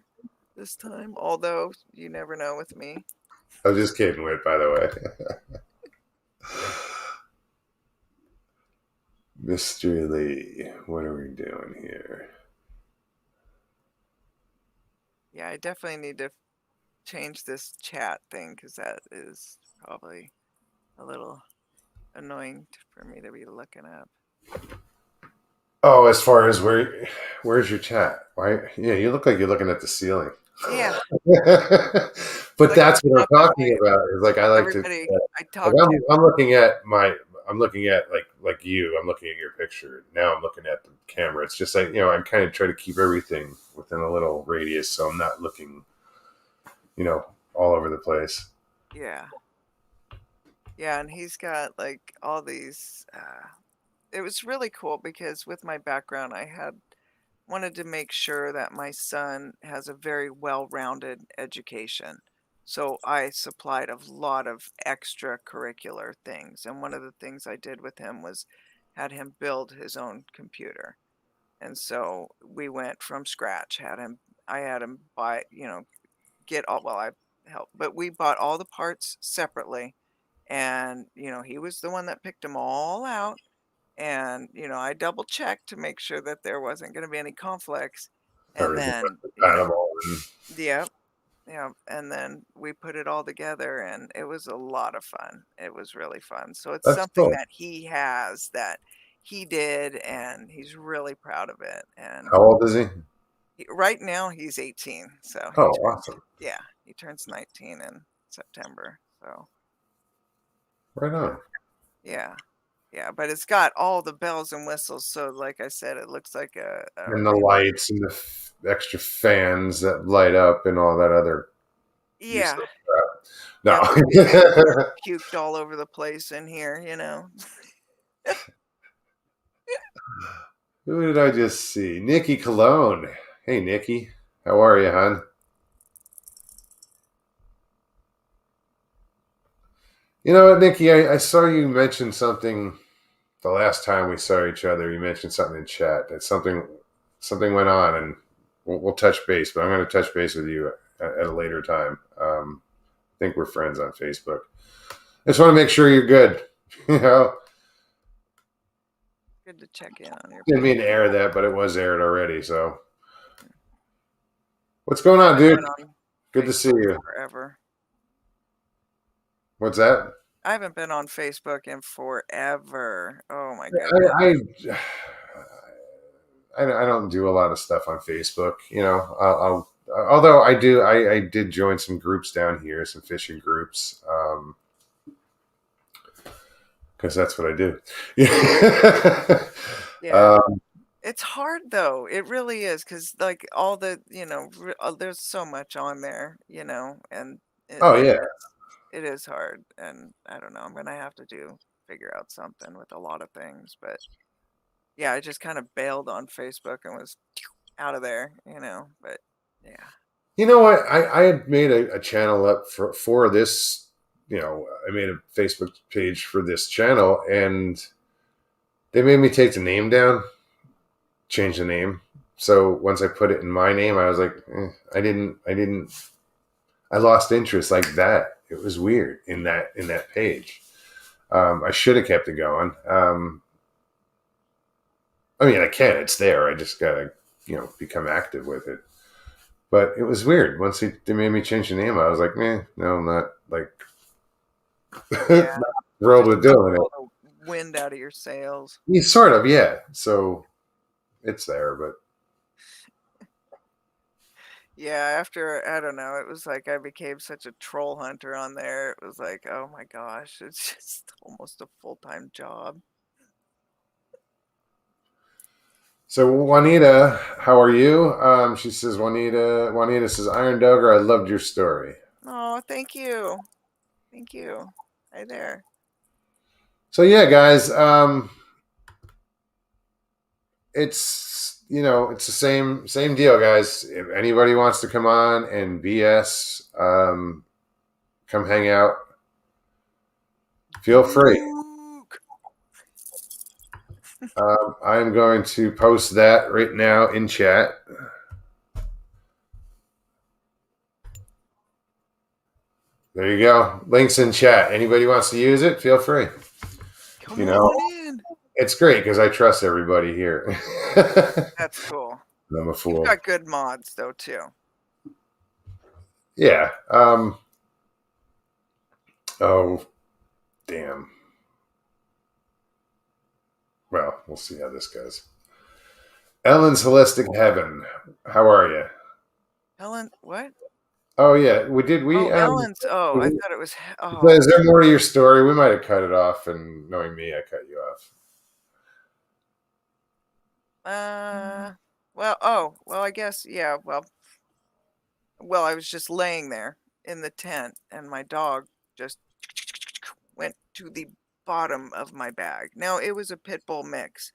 this time, although you never know with me. I was just kidding, Wit, by the way. Mr. Lee, what are we doing here? Yeah, I definitely need to change this chat thing because that is probably a little annoying for me to be looking up. Oh, as far as where's your chat? Why? Yeah, you look like you're looking at the ceiling. Yeah, But like that's what I'm top of talking about. Is like I like to. everybody I Like talk to. I'm looking at I'm looking at like you. I'm looking at your picture. Now I'm looking at the camera. It's just like I kind of try to keep everything within a little radius, so I'm not looking, all over the place. Yeah. Yeah, and he's got like all these it was really cool because with my background I had wanted to make sure that my son has a very well-rounded education. So I supplied a lot of extracurricular things. And one of the things I did with him was had him build his own computer. And so we went from scratch, I had him buy, get all, well, I helped, but we bought all the parts separately. And, he was the one that picked them all out, and I double checked to make sure that there wasn't going to be any conflicts, and Everything then was compatible. And yep, yeah, and then we put it all together, and it was a lot of fun. It was really fun. So it's that's something cool. that he has that he did, and he's really proud of it. And How old is he? right now he's 18, so Oh, awesome! he turns 19 in September. So Right on. yeah. Yeah, but it's got all the bells and whistles, so like I said, it looks like a And the really lights and the extra fans that light up and all that other yeah, useless crap. yeah, No. the music is puked all over the place in here. Who did I just see? Nikki Cologne. Hey, Nikki. How are you, hon? You know what, Nikki? I saw you mention something the last time we saw each other. You mentioned something in chat that something went on, and we'll touch base, but I'm going to touch base with you at a later time. I think we're friends on Facebook. I just want to make sure you're good. You know, Good to check in on your didn't page. mean to air that, but it was aired already. So, what's going I on, haven't dude? been on Good to see Facebook you. forever. What's that? I haven't been on Facebook in forever. Oh my goodness. I, I don't do a lot of stuff on Facebook. You know, although I did join some groups down here, some fishing groups, because that's what I do. Yeah. um, It's hard though. It really is because like all the, there's so much on there, and oh it yeah. is. It is hard. And I don't know. I'm gonna have to figure out something with a lot of things. But yeah, I just kind of bailed on Facebook and was out of there. But yeah. You know what? I had made a channel up for this. You know, I made a Facebook page for this channel, and they made me take the name down, change the name. So once I put it in my name, I was like, I lost interest like that. It was weird in that page. I should have kept it going. I mean, I can. It's there. I just gotta, become active with it. But it was weird. Once they made me change the name, I was like, no, I'm not like Yeah. not thrilled Just with suck doing it. all the wind out of your sails. Yeah, sort of, yeah. So it's there, but Yeah, after I don't know, it was like I became such a troll hunter on there. It was like, oh my gosh, it's just almost a full-time job. so Juanita, how are you? She says Juanita says, Iron Dogger, I loved your story. Oh, thank you. Thank you. Hi there. So yeah, guys, it's the same deal, guys. If anybody wants to come on and BS, come hang out. Feel free. Spook. I'm going to post that right now in chat. There you go. Links in chat. Anybody wants to use it, feel free. Come You know, on in. it's great because I trust everybody here. That's cool. I'm a You've fool. got good mods though too. Yeah. Oh, damn. Well, we'll see how this goes. Ellen's Holistic Heaven. How are you? Helen, what? Oh yeah, we did. We Oh, Ellen's. Oh, I thought it was. Oh, is there more to your story? We might have cut it off, and knowing me, I cut you off. well, oh, well, I guess, yeah, well, I was just laying there in the tent and my dog just went to the bottom of my bag. Now, it was a pit bull mix.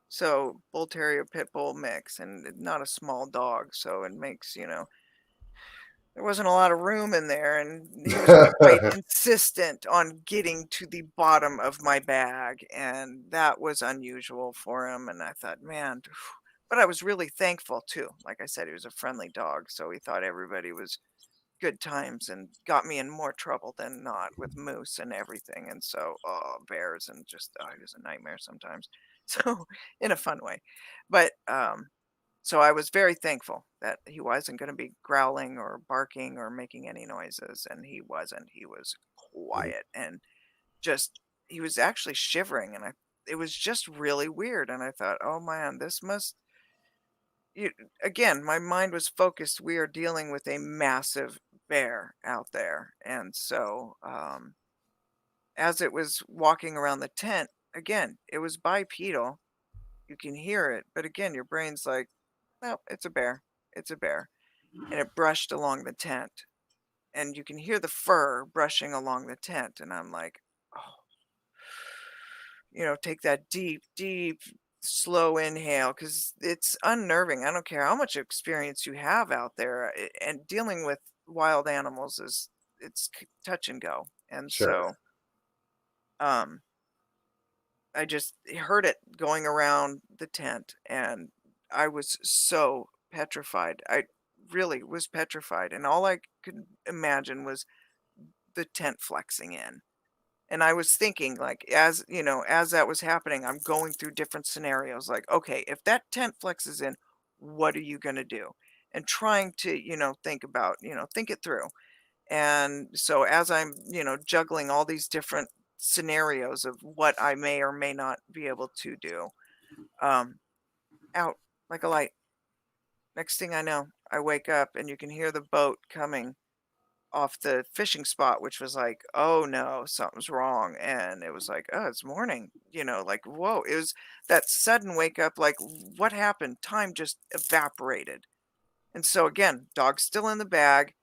So, bull terrier pit bull mix and not a small dog, so it makes, there wasn't a lot of room in there, and he was quite insistent on getting to the bottom of my bag, and that was unusual for him. And I thought, man, but I was really thankful too. Like I said, he was a friendly dog, so he thought everybody was good times and got me in more trouble than not with moose and everything. And so, bears and just, it was a nightmare sometimes. So, in a fun way. But, so I was very thankful that he wasn't going to be growling or barking or making any noises. And he wasn't. He was quiet and just, he was actually shivering. And it was just really weird. And I thought, oh man, this must, you, again, my mind was focused. We are dealing with a massive bear out there. And so, as it was walking around the tent, again, it was bipedal. You can hear it. But again, your brain's like, no, it's a bear. It's a bear. And it brushed along the tent. And you can hear the fur brushing along the tent. And I'm like, oh, take that deep, deep, slow inhale because it's unnerving. I don't care how much experience you have out there, and dealing with wild animals it's touch and go. And Sure. so, um, I just heard it going around the tent, and I was so petrified. I really was petrified, and all I could imagine was the tent flexing in. And I was thinking, like, as you know, as that was happening, I'm going through different scenarios. Like, okay, if that tent flexes in, what are you going to do? And trying to, think about, think it through. And so as I'm, juggling all these different scenarios of what I may or may not be able to do, um, out like a light. Next thing I know, I wake up and you can hear the boat coming off the fishing spot, which was like, oh no, something's wrong. And it was like, oh, it's morning, like, whoa. It was that sudden wake up, like, what happened? Time just evaporated. And so again, dog's still in the bag.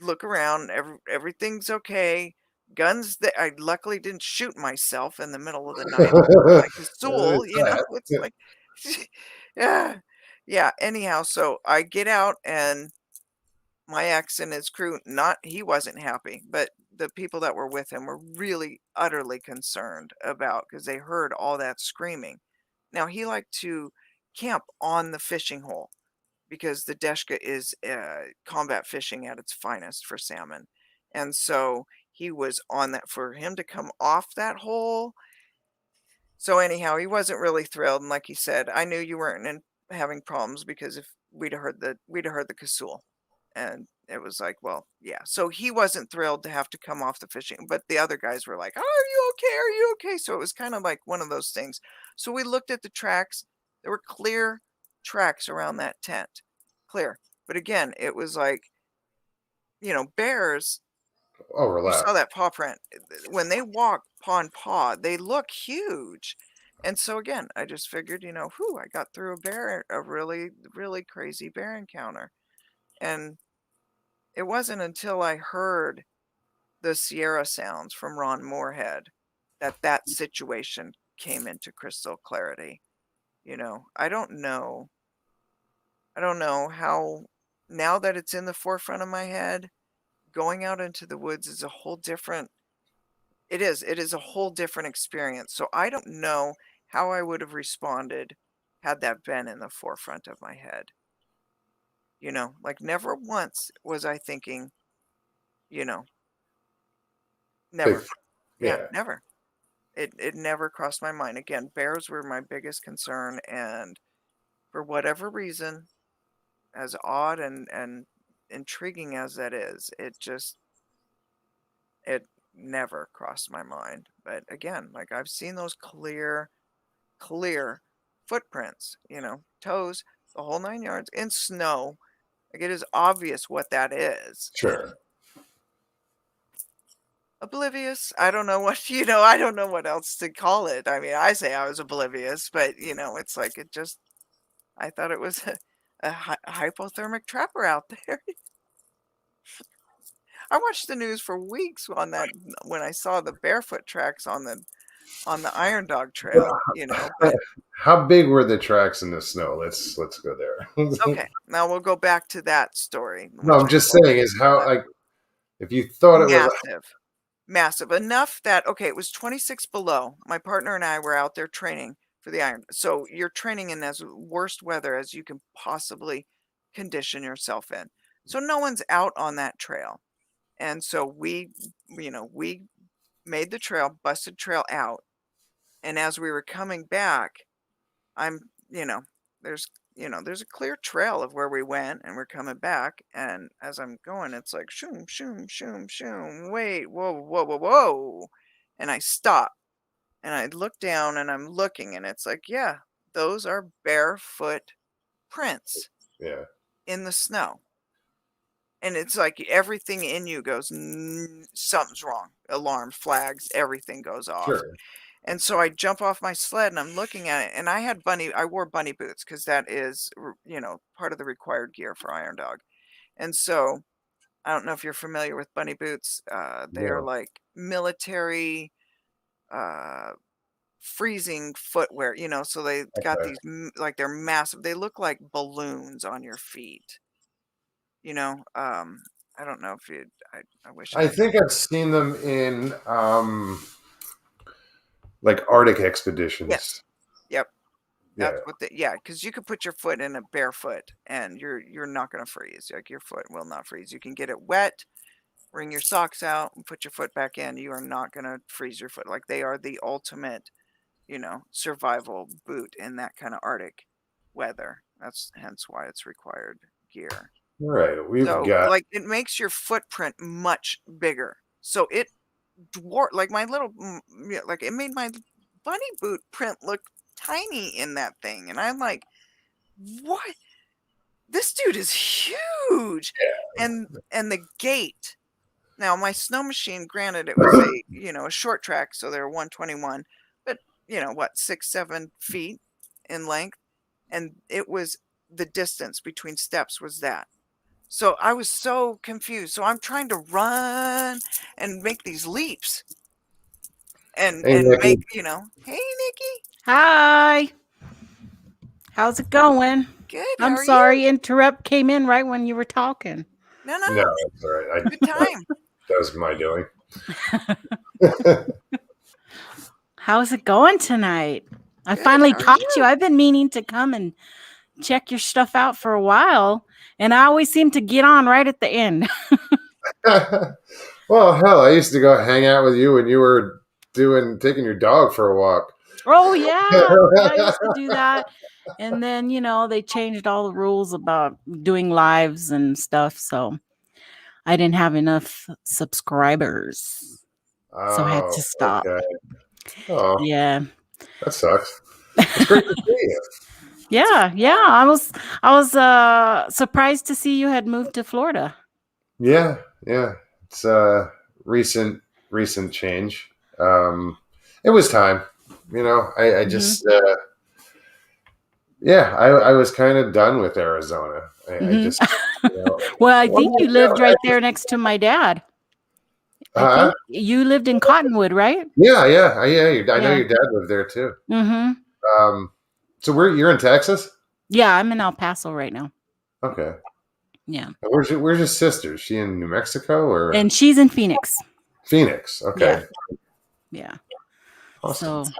Look around, everything's okay. Guns that I luckily didn't shoot myself in the middle of the night with my There's Gazool, that. it's like, yeah, yeah. Anyhow, so I get out and my ex and his crew, not he wasn't happy, but the people that were with him were really utterly concerned about because they heard all that screaming. Now he liked to camp on the fishing hole because the Deshka is combat fishing at its finest for salmon. And so he was on that for him to come off that hole. So anyhow, he wasn't really thrilled. And like he said, I knew you weren't having problems because if we'd have heard the casul. And it was like, well, yeah. So he wasn't thrilled to have to come off the fishing, but the other guys were like, "Oh, are you okay? Are you okay?" So it was kind of like one of those things. So we looked at the tracks. There were clear tracks around that tent. Clear. But again, it was like, bears, Oh, you saw relax. that paw print. When they walk paw and paw, they look huge. And so again, I just figured, whew, I got through a really, really crazy bear encounter. And it wasn't until I heard the Sierra sounds from Ron Moorhead that that situation came into crystal clarity. I don't know how, now that it's in the forefront of my head, going out into the woods is a whole different it is a whole different experience. So I don't know how I would have responded had that been in the forefront of my head. Like never once was I thinking, you know, Big. never. Yeah, Yeah. never. It never crossed my mind. Again, bears were my biggest concern, and for whatever reason, as odd and intriguing as that is, it never crossed my mind. But again, like I've seen those clear footprints, toes, the whole 9 yards in snow. Like it is obvious what that is. And Sure. oblivious, I don't know what, I don't know what else to call it. I mean, I say I was oblivious, but it's like I thought it was a hypothermic trapper out there. I watched the news for weeks on that when I saw the barefoot tracks on the Iron Dog Trail, but How big were the tracks in the snow? Let's go there. okay, now we'll go back to that story, No, which I'm I just told saying you is how about. like if you thought it was Massive, massive enough that okay, it was 26 below. My partner and I were out there training for the Iron. So you're training in as worst weather as you can possibly condition yourself in. So no one's out on that trail. And so we made the trail, busted trail out. And as we were coming back, I'm, you know, there's, there's a clear trail of where we went and we're coming back. And as I'm going, it's like, shoom, shoom, shoom, shoom. Wait, whoa, whoa, whoa, whoa. And I stop and I look down and I'm looking and it's like, yeah, those are barefoot prints yeah, in the snow. And it's like everything in you goes, something's wrong. Alarm flags, everything goes off. sure. And so I jump off my sled and I'm looking at it. And I wore bunny boots because that is, part of the required gear for Iron Dog. And so I don't know if you're familiar with bunny boots. They are No. like military, uh, freezing footwear, so they got Okay. these, like they're massive. They look like balloons on your feet, you know. I don't know if I wish I I had think I've seen them in like Arctic Yes. expeditions. Yep. That's what because you could put your foot in it barefoot and you're not gonna freeze. Like, your foot will not freeze. You can get it wet, wring your socks out, and put your foot back in. You are not gonna freeze your foot. Like, they are the ultimate, survival boot in that kind of Arctic weather. That's hence why it's required gear. All right, we've So, got. like, it makes your footprint much bigger. So it like my little, yeah, like, it made my bunny boot print look tiny in that thing, and I'm like, what? This dude is huge. And the gate. Now, my snow machine, granted, it was a short track, so they're 121, but what, 6-7 feet in length, and it was the distance between steps was that. So I was so confused. So I'm trying to run and make these leaps and Hey, make, Nikki. hey, Nikki. Hi. How's it going? Good. How I'm are sorry, you? interrupt came in right when you were talking. No, No, that's all right. good time. That was my doing. How's it going tonight? I Good, finally how are caught you. you? I've been meaning to come and check your stuff out for a while, and I always seem to get on right at the end. Well, hell, I used to go hang out with you when you were taking your dog for a walk. Oh, yeah. Yeah, I used to do that. And then, they changed all the rules about doing lives and stuff, so I didn't have enough subscribers. So I had Oh, to stop. okay. Oh, Yeah. that sucks. It's great to see you. Yeah. I was surprised to see you had moved to Florida. Yeah, yeah. It's recent change. It was time. I just I was kind of done with Arizona. I just Well, I think you lived right there next to my dad. I think you lived in Cottonwood, right? Yeah. I know your dad lived there too. Mm-hmm. So you're in Texas? Yeah, I'm in El Paso right now. Okay. Yeah. And where's your sister? Is she in New Mexico or And she's in Phoenix. Phoenix? Okay. Yeah. Awesome. So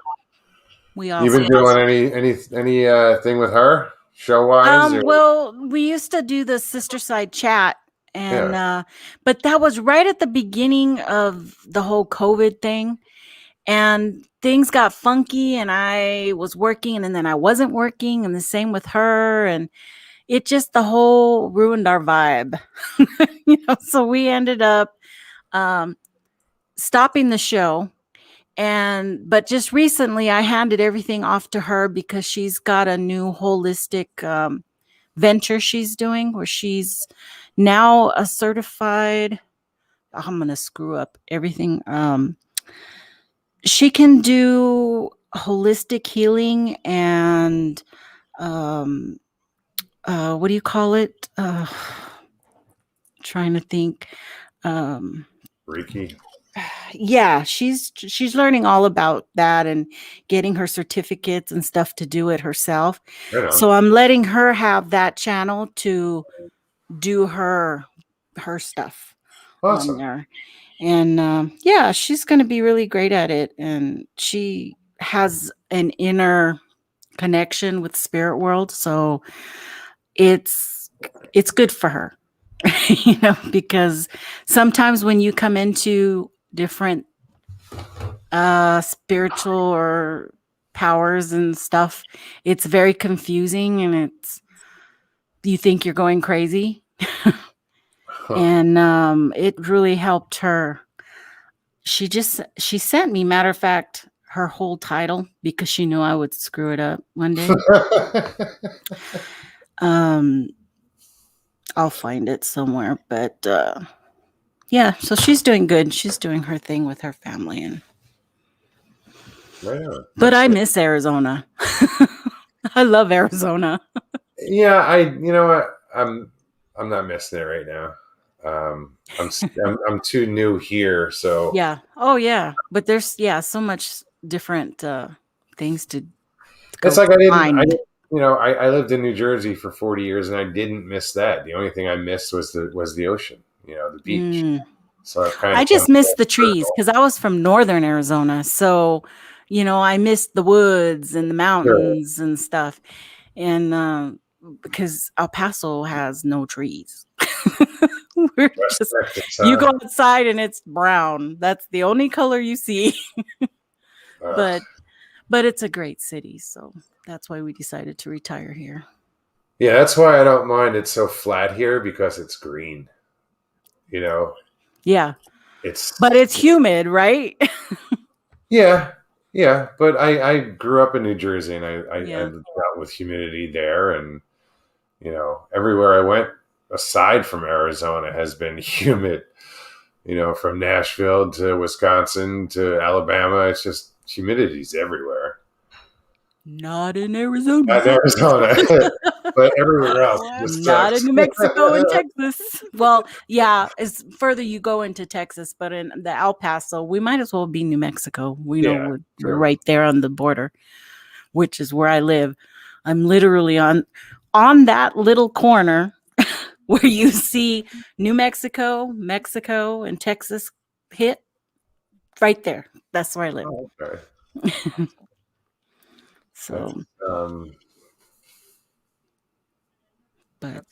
we all You been doing any thing with her show wise? Well, we used to do the sister side chat, and but that was right at the beginning of the whole COVID thing, and things got funky, and I was working, and then I wasn't working, and the same with her, and it just the whole ruined our vibe. So we ended up stopping the show. But just recently I handed everything off to her because she's got a new holistic venture she's doing where she's now a certified, I'm going to screw up everything. She can do holistic healing and what do you call it? Trying to think. Reiki. Yeah, she's learning all about that and getting her certificates and stuff to do it herself. Right on. So I'm letting her have that channel to do her stuff Awesome. on there. And yeah, she's going to be really great at it, and she has an inner connection with spirit world, so it's good for her. Because sometimes when you come into different spiritual or powers and stuff, it's very confusing, and you think you're going crazy. And it really helped her. She sent me, matter of fact, her whole title because she knew I would screw it up one day. I'll find it somewhere, but yeah, so she's doing good. She's doing her thing with her family, and Right on. but I miss Arizona. I love Arizona. Yeah, you know what? I'm not missing it right now. I'm too new here, so Yeah. Oh yeah, but there's so much different things to go it's like find. I lived in New Jersey for 40 years and I didn't miss that. The only thing I missed was the ocean, the beach. So I've kind of I just miss the trees because I was from northern Arizona, so I missed the woods and the mountains and stuff. And because El Paso has no trees. We're West just, Texas, you go huh? outside and it's brown. That's the only color you see. Ugh. But it's a great city, so that's why we decided to retire here. Yeah, that's why I don't mind it's so flat here, because it's green. You know, Yeah, it's but it's humid, right? yeah, yeah. But I grew up in New Jersey, and I Yeah. dealt with humidity there, and everywhere I went aside from Arizona has been humid. From Nashville to Wisconsin to Alabama, it's just humidity's everywhere. Not in Arizona. Not in Arizona, but everywhere else just Not in sucks. New Mexico and Texas. Well, yeah, as further you go into Texas, but in the El Paso, we might as well be New Mexico. We know Yeah, we're true. right there on the border, which is where I live. I'm literally on that little corner where you see New Mexico, Mexico, and Texas hit right there. That's where I live. Oh, okay. That's, So, but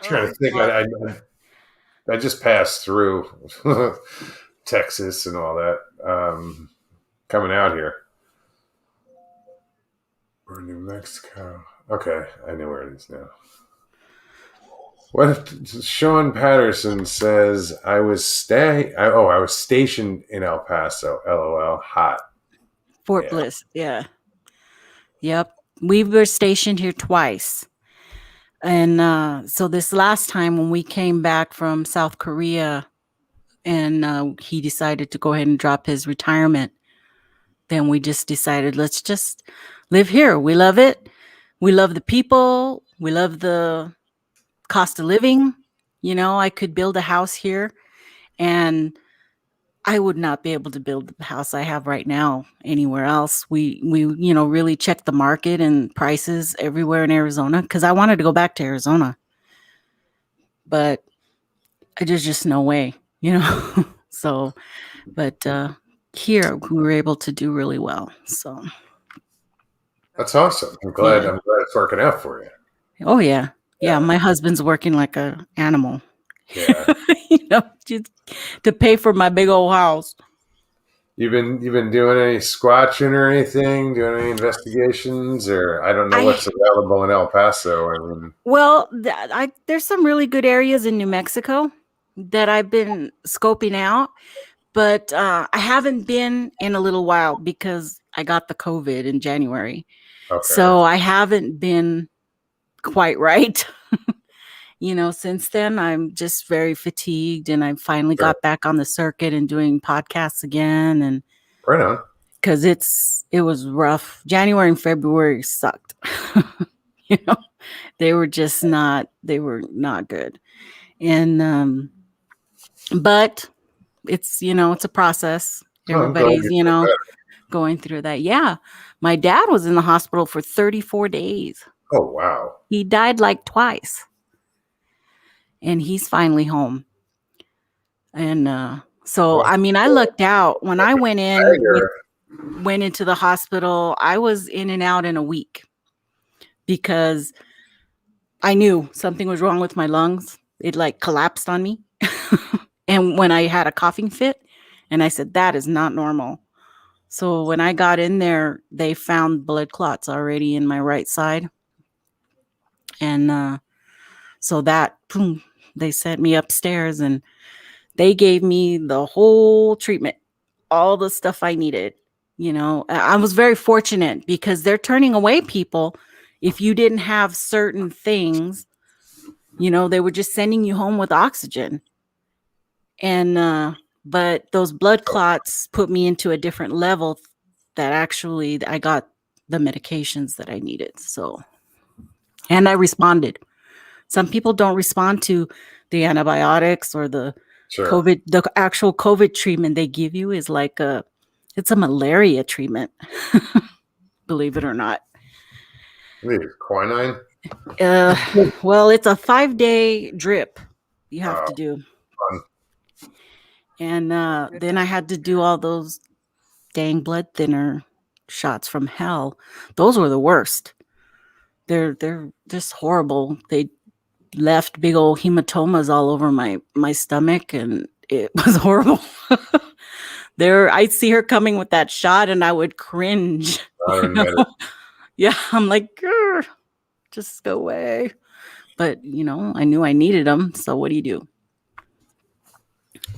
trying to think. I just passed through Texas and all that, coming out here. Or New Mexico. Okay, I know where it is now. What if Sean Patterson says I was stationed in El Paso. LOL. Hot. Fort Yeah. Bliss, yeah. Yep. We were stationed here twice. And so this last time when we came back from South Korea and he decided to go ahead and drop his retirement, then we just decided, let's just live here. We love it. We love the people. We love the cost of living. I could build a house here and I would not be able to build the house I have right now anywhere else. We really checked the market and prices everywhere in Arizona because I wanted to go back to Arizona, but there's just no way. So, but here we were able to do really well. So, That's awesome. I'm glad it's working out for you. oh yeah. My husband's working like a animal. Yeah. Just to pay for my big old house. You've been doing any squatching or anything? Doing any investigations, or I don't know what's available in El Paso. Well, there's some really good areas in New Mexico that I've been scoping out, but I haven't been in a little while because I got the COVID in January. Okay. So I haven't been quite right. Since then, I'm just very fatigued, and I finally got back on the circuit and doing podcasts again. And right on, because it was rough. January and February sucked. They were not good. And but it's it's a process. Everybody's going through that. Yeah, my dad was in the hospital for 34 days. Oh wow, he died like twice. And he's finally home. And so, I mean, I lucked out when I went into the hospital. I was in and out in a week because I knew something was wrong with my lungs. It like collapsed on me. And when I had a coughing fit, and I said, that is not normal. So when I got in there, they found blood clots already in my right side. And so that, boom, they sent me upstairs and they gave me the whole treatment, all the stuff I needed. I was very fortunate because they're turning away people if you didn't have certain things. They were just sending you home with oxygen. And but those blood clots put me into a different level that actually I got the medications that I needed. So, and I responded. Some people don't respond to the antibiotics or the COVID. The actual COVID treatment they give you is like it's a malaria treatment. Believe it or not. Quinine? Well, it's a 5-day drip you have to do. Fun. And then I had to do all those dang blood thinner shots from hell. Those were the worst. They're just horrible. They left big old hematomas all over my stomach, and it was horrible. I'd see her coming with that shot, and I would cringe. Yeah, I'm like, just go away. But I knew I needed them. So what do?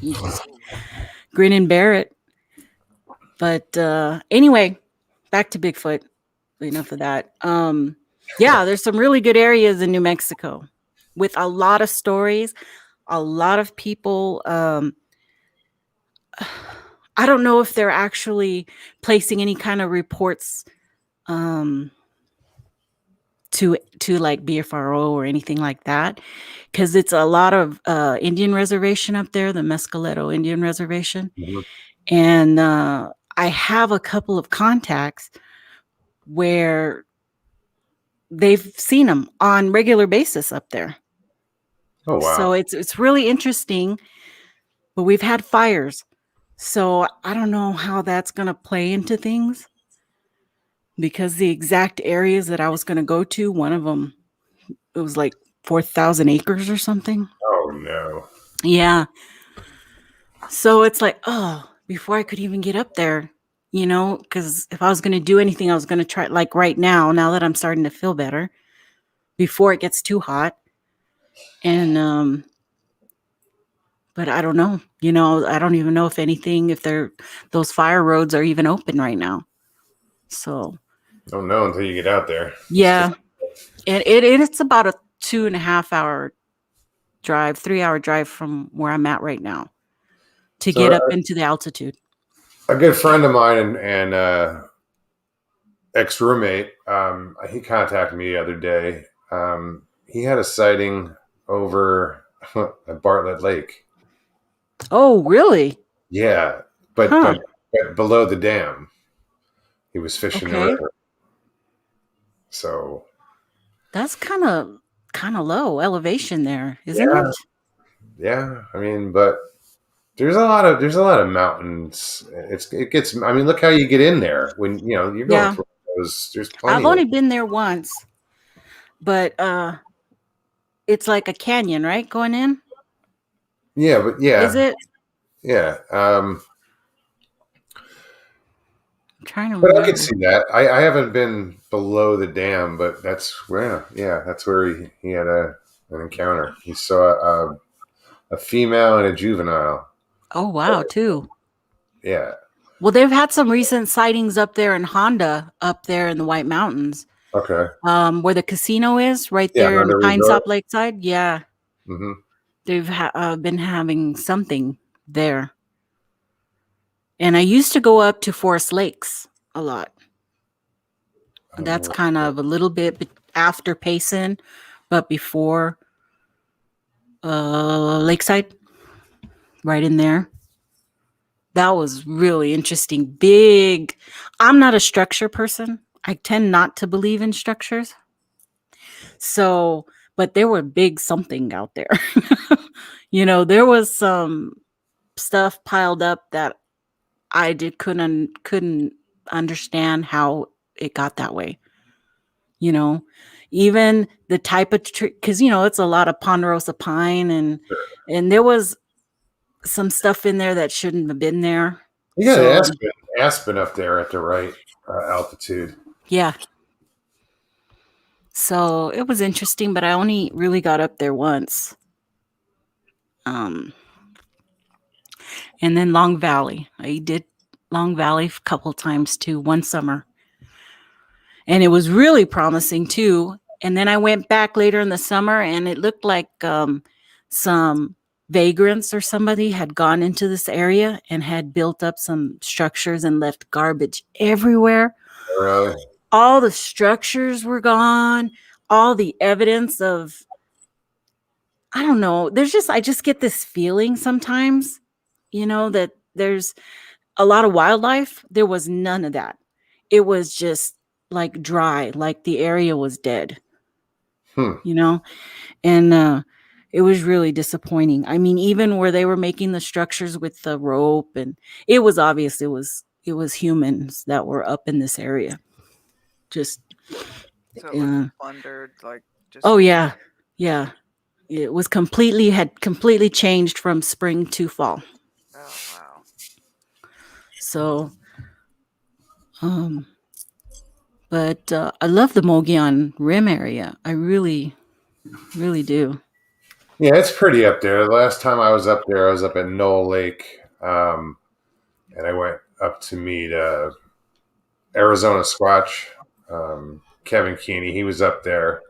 You just grin and bear it. But anyway, back to Bigfoot. Enough of that. Yeah, there's some really good areas in New Mexico with a lot of stories, a lot of people. I don't know if they're actually placing any kind of reports to like BFRO or anything like that, because it's a lot of Indian reservation up there, the Mescaleto Indian Reservation. Mhm. And I have a couple of contacts where they've seen them on regular basis up there. Oh, wow. So it's really interesting, but we've had fires. So I don't know how that's going to play into things, because the exact areas that I was going to go to, one of them, it was like 4,000 acres or something. Oh, no. Yeah. So it's like, before I could even get up there, because if I was going to do anything, I was going to try, like right now that I'm starting to feel better, before it gets too hot. And, but I don't know, I don't even know if those fire roads are even open right now. So. Don't know until you get out there. Yeah. And it's about a 2.5 hour drive, 3-hour drive from where I'm at right now to get up into the altitude. A good friend of mine and ex-roommate, he contacted me the other day. He had a sighting over at Bartlett Lake. Oh, really? Yeah, but below the dam. He was fishing the river. So that's kind of low elevation there, isn't it? Yeah, I mean, but there's a lot of mountains. It gets. I mean, look how you get in there when you're going through those. There's plenty. I've only been there once, but it's like a canyon, right? Going in. Yeah, but yeah, is it? Yeah. I'm trying to. But remember. I could see that. I haven't been below the dam, but that's where. Yeah, that's where he had an encounter. He saw a female and a juvenile. Oh, wow, too. Yeah. Well, they've had some recent sightings up there in Honda, up there in the White Mountains. Okay. Where the casino is, right there in Pine Top Lakeside. Yeah. Mm-hmm. They've been having something there. And I used to go up to Forest Lakes a lot. That's kind of a little bit after Payson, but before Lakeside, right in there. That was really interesting. Big. I'm not a structure person. I tend not to believe in structures. So, but there were big something out there. There was some stuff piled up that I couldn't understand how it got that way. Even the type of tree, because it's a lot of ponderosa pine, and there was some stuff in there that shouldn't have been there. You got aspen up there at the right altitude. Yeah. So it was interesting, but I only really got up there once. And then Long Valley. I did Long Valley a couple times too, one summer. And it was really promising too. And then I went back later in the summer, and it looked like some vagrants or somebody had gone into this area and had built up some structures and left garbage everywhere. Really? All the structures were gone. All the evidence of, I don't know. I just get this feeling sometimes, that there's a lot of wildlife. There was none of that. It was just like dry, like the area was dead, and it was really disappointing. I mean, even where they were making the structures with the rope, and it was obvious it was it was humans that were up in this area. Just So it looked plundered, like just. Oh yeah, yeah. It was had completely changed from spring to fall. Oh wow. So, but I love the Mogollon Rim area. I really, really do. Yeah, it's pretty up there. The last time I was up there, I was up at Knoll Lake, and I went up to meet Arizona Squatch, Kevin Keeney. He was up there,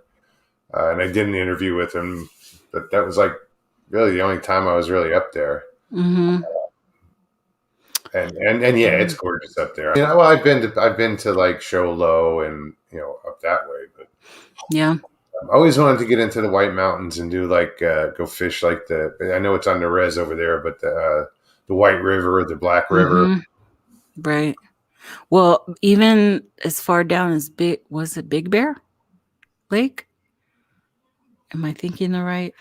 and I did an interview with him. But that was like really the only time I was really up there. Mm-hmm. And yeah, it's gorgeous up there. Well, I've been to like Show Low and up that way, but yeah, I always wanted to get into the White Mountains and do like go fish like I know it's on the res over there, but the White River, the Black River, right. Well, even as far down as was it Big Bear Lake? Am I thinking the right?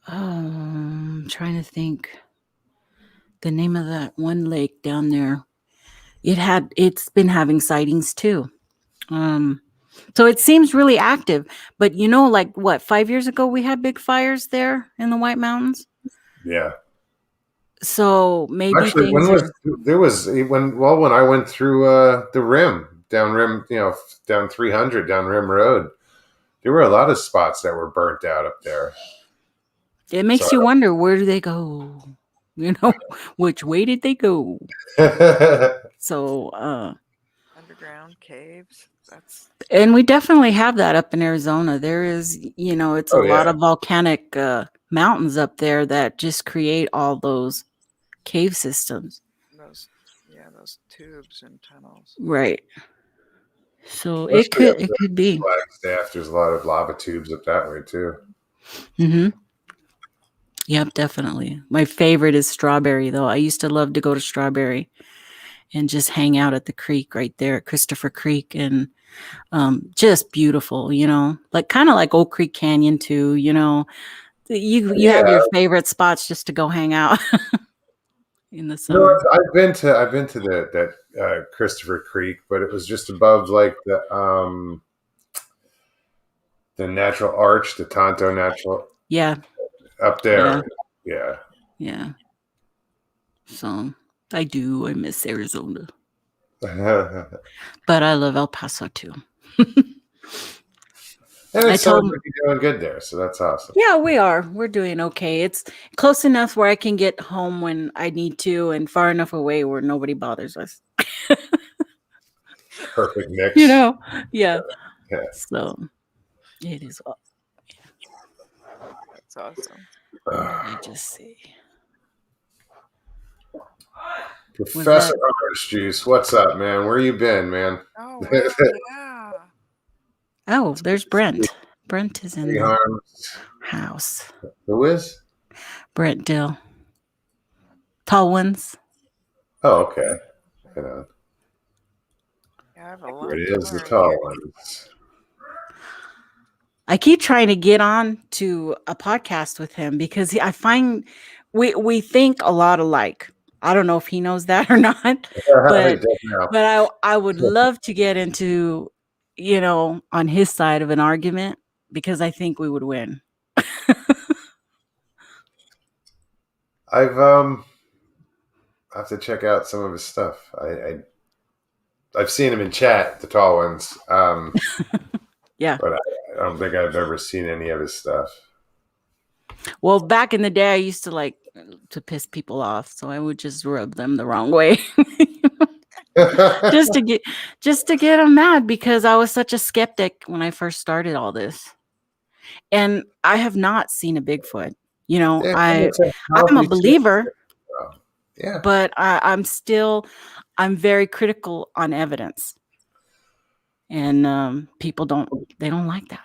I'm trying to think the name of that one lake down there. It's been having sightings too. So it seems really active, but like what, 5 years ago we had big fires there in the White Mountains. Yeah. So maybe actually, when I went through the rim, down 300 down Rim Road, there were a lot of spots that were burnt out up there. It makes you wonder, where do they go? Which way did they go? So underground caves. And we definitely have that up in Arizona. There is, it's a lot of volcanic mountains up there that just create all those cave systems. Those tubes and tunnels. Right. So it could be. Flagstaff, there's a lot of lava tubes up that way too. Mm-hmm. Yep, definitely. My favorite is Strawberry, though. I used to love to go to Strawberry and just hang out at the creek right there at Christopher Creek, and just beautiful, like kind of like Oak Creek Canyon too. You have your favorite spots just to go hang out in the summer. No, I've been to that Christopher Creek, but it was just above like the Natural Arch, the Tonto Natural. Yeah. Up there. Yeah. Yeah. So I miss Arizona. But I love El Paso too. And it sounds like you're doing good there, so that's awesome. Yeah, we are. We're doing okay. It's close enough where I can get home when I need to, and far enough away where nobody bothers us. Perfect mix. Yeah. Yeah. So it is. That's awesome. Let me just see. Professor Orange Juice, what's up, man? Where you been, man? Oh, well, yeah. Oh, there's Brent. Brent is in the house. Who is? Brent Dill. Tall ones. Oh, okay. Yeah, I have a lot. It is the tall ones. I keep trying to get on to a podcast with him because I find we think a lot alike. I don't know if he knows that or not, but I would love to get into, on his side of an argument, because I think we would win. I have to check out some of his stuff. I've seen him in chat, the tall ones. Yeah, but I don't think I've ever seen any of his stuff. Well, back in the day, I used to like to piss people off, so I would just rub them the wrong way, just to get them mad, because I was such a skeptic when I first started all this, and I have not seen a Bigfoot. I'm a believer, but I'm very critical on evidence, and people don't like that.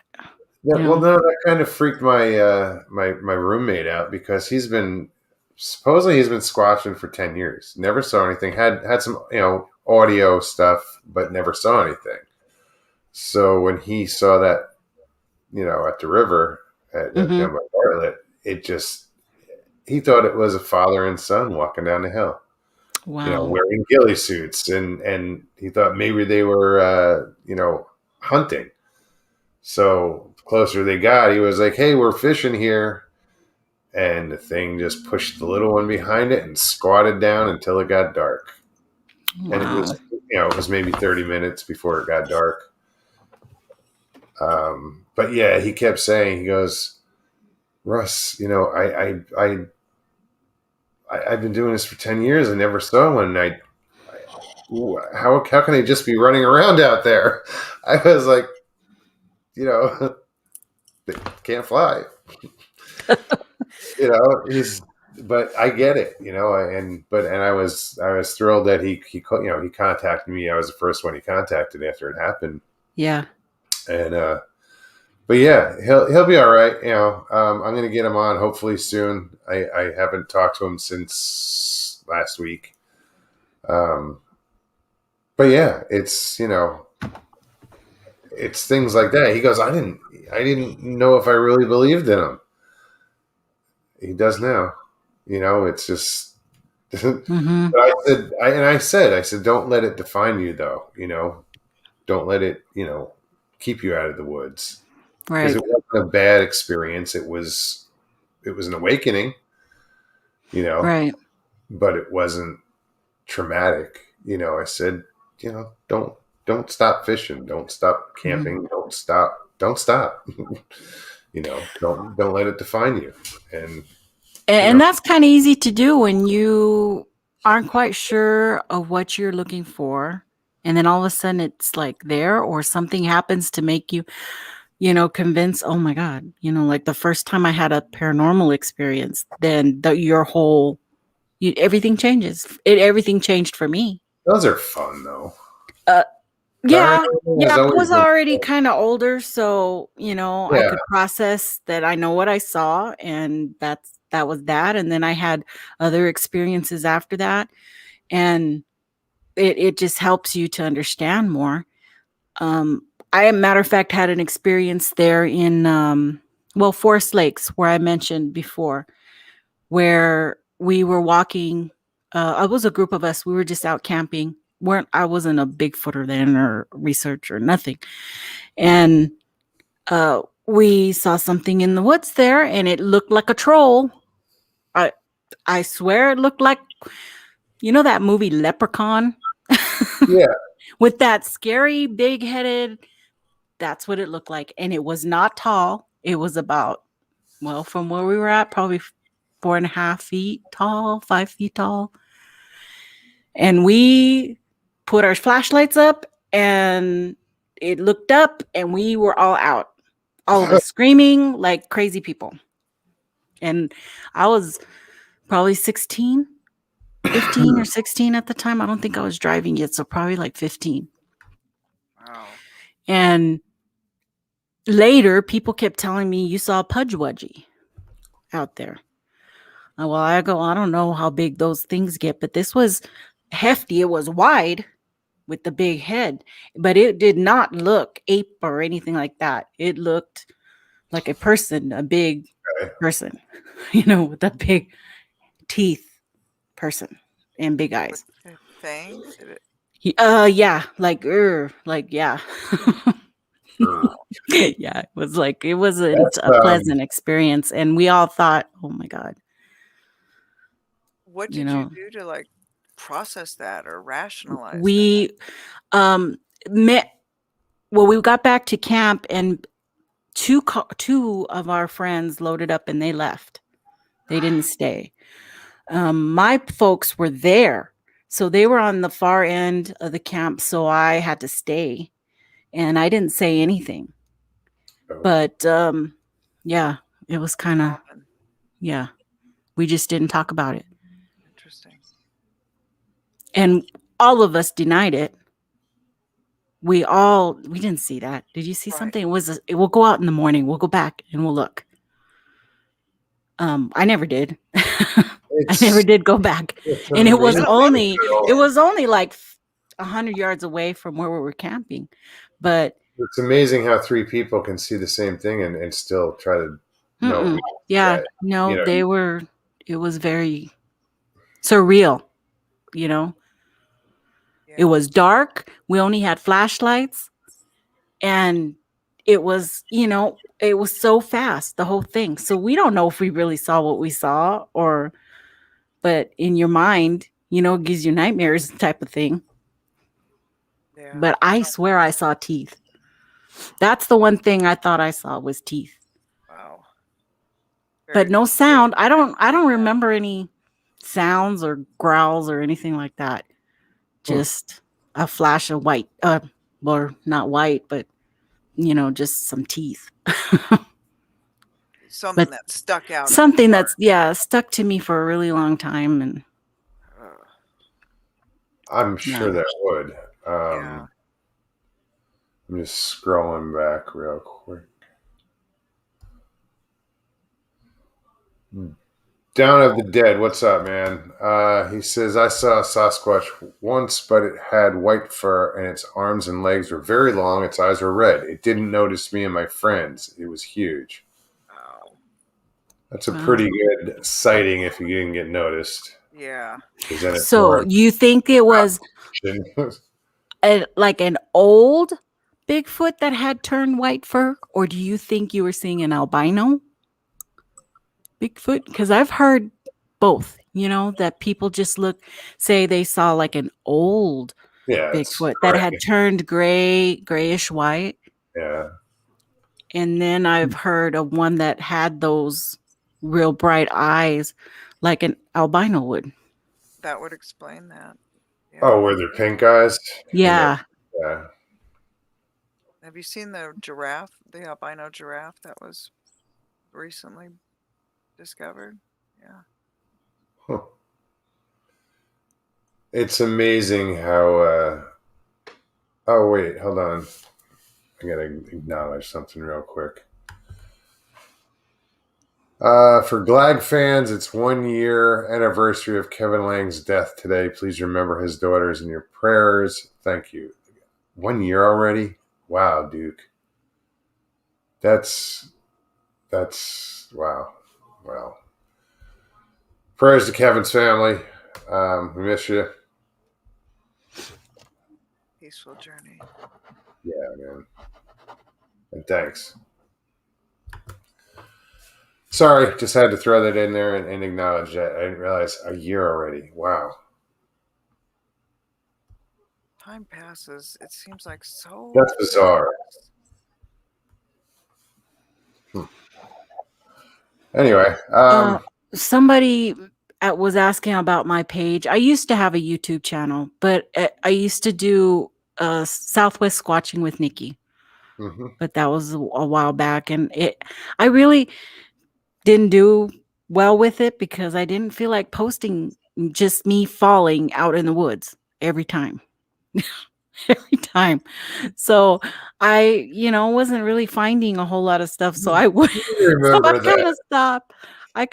Yeah, well, no, that kind of freaked my my roommate out, because he's been squatching for 10 years. Never saw anything. Had some audio stuff, but never saw anything. So when he saw that at the river at Bartlett, he thought it was a father and son walking down the hill. Wow. wearing ghillie suits, and he thought maybe they were, hunting. So the closer they got, he was like, "Hey, we're fishing here," and the thing just pushed the little one behind it and squatted down until it got dark. And it Wow. was, it was maybe 30 minutes before it got dark. But yeah, he kept saying, he goes, "Russ, I've been doing this for 10 years. I never saw one. How can I just be running around out there?" I was like, they can't fly. He's, but I get it, and I was thrilled that he contacted me. I was the first one he contacted after it happened. Yeah. And but yeah, he'll be all right. I'm gonna get him on hopefully soon. I haven't talked to him since last week. But yeah, it's things like that. He goes, I didn't know if I really believed in him. He does now. It's just. Mm-hmm. But I said, don't let it define you, though. Don't let it, keep you out of the woods, because Right. it wasn't a bad experience. It was an awakening, Right. but it wasn't traumatic. I said, don't stop fishing, don't stop camping, don't stop. Don't let it define you. And that's kind of easy to do when you aren't quite sure of what you're looking for. And then all of a sudden it's like there, or something happens to make you, convince, oh my God, like the first time I had a paranormal experience, then everything changes. Everything changed for me. Those are fun, though. Yeah. Paranormal has Yeah. I always was been already fun. kind of older. So, I Yeah. could process that. I know what I saw, and that was that. And then I had other experiences after that. And it just helps you to understand more. I, matter of fact, had an experience there in, Forest Lakes, where I mentioned before, where we were walking. It was a group of us. We were just out camping. I wasn't a Bigfooter then, or researcher, nothing. And we saw something in the woods there, and it looked like a troll. I swear it looked like, that movie Leprechaun? Yeah. With that scary big-headed, that's what it looked like. And it was not tall. It was about, from where we were at, probably 4.5 feet tall, 5 feet tall. And we put our flashlights up, and it looked up, and we were all out. All of us screaming like crazy people. And I was probably 15 or 16 at the time. I don't think I was driving yet, so probably like 15. Wow. And later, people kept telling me, you saw a pudgewudgie out there. Well, I don't know how big those things get, but this was hefty. It was wide with the big head, but it did not look ape or anything like that. It looked like a person, a big person, with a big teeth person and big eyes. With fangs? Yeah, yeah. Yeah, it wasn't a pleasant experience, and we all thought, oh my God. What did you do to process that or rationalize we met. Well, we got back to camp, and two of our friends loaded up and they left. They didn't stay. My folks were there, so they were on the far end of the camp, so I had to stay, and I didn't say anything. But yeah, it was kind of, yeah, we just didn't talk about it. Interesting. And all of us denied it. We didn't see that. Did you see something? We'll go out in the morning. We'll go back and we'll look. I never did. I never did go back. And it was only like 100 yards away from where we were camping. But it's amazing how three people can see the same thing and still try to know. Yeah, no, it was very surreal. you know. Yeah. It was dark. We only had flashlights, and it was, it was so fast, the whole thing. So we don't know if we really saw what we saw, but in your mind, it gives you nightmares type of thing. Yeah. But I swear I saw teeth. That's the one thing I thought I saw was teeth. Wow. But Very no sound. strange. I don't remember any sounds or growls or anything like that. Just a flash of white, or not white, but just some teeth. Something But that stuck out. something that's stuck to me for a really long time, and I'm sure that would. Yeah. I'm just scrolling back real quick. Down of the Dead, what's up, man? He says, I saw a Sasquatch once, but it had white fur and its arms and legs were very long. Its eyes were red. It didn't notice me and my friends. It was huge. Wow. That's a pretty good sighting if you didn't get noticed. Yeah. So you think it was like an old Bigfoot that had turned white fur, or do you think you were seeing an albino Bigfoot? Because I've heard both, that people just say they saw like an old Bigfoot that had turned grayish white. Yeah. And then I've heard of one that had those real bright eyes like an albino would. That would explain that. Yeah. Oh, were there pink eyes? Yeah. Yeah. Have you seen the giraffe, the albino giraffe that was recently discovered? Yeah. Huh. It's amazing how oh wait, hold on. I gotta acknowledge something real quick. For Glag fans, it's 1 year anniversary of Kevin Lang's death today. Please remember his daughters in your prayers. Thank you. 1 year already? Wow, Duke. That's wow. Wow. Prayers to Kevin's family. We miss you. Peaceful journey. Yeah, man. And thanks. Sorry, just had to throw that in there and acknowledge that. I didn't realize a year already. Wow. Time passes. It seems like so. That's bizarre. Anyway, somebody was asking about my page. I used to have a YouTube channel, but I used to do Southwest Squatching with Nikki. Mm-hmm. But that was a while back, and I really didn't do well with it because I didn't feel like posting just me falling out in the woods every time. Every time. So I, wasn't really finding a whole lot of stuff. So I would kind of stop. I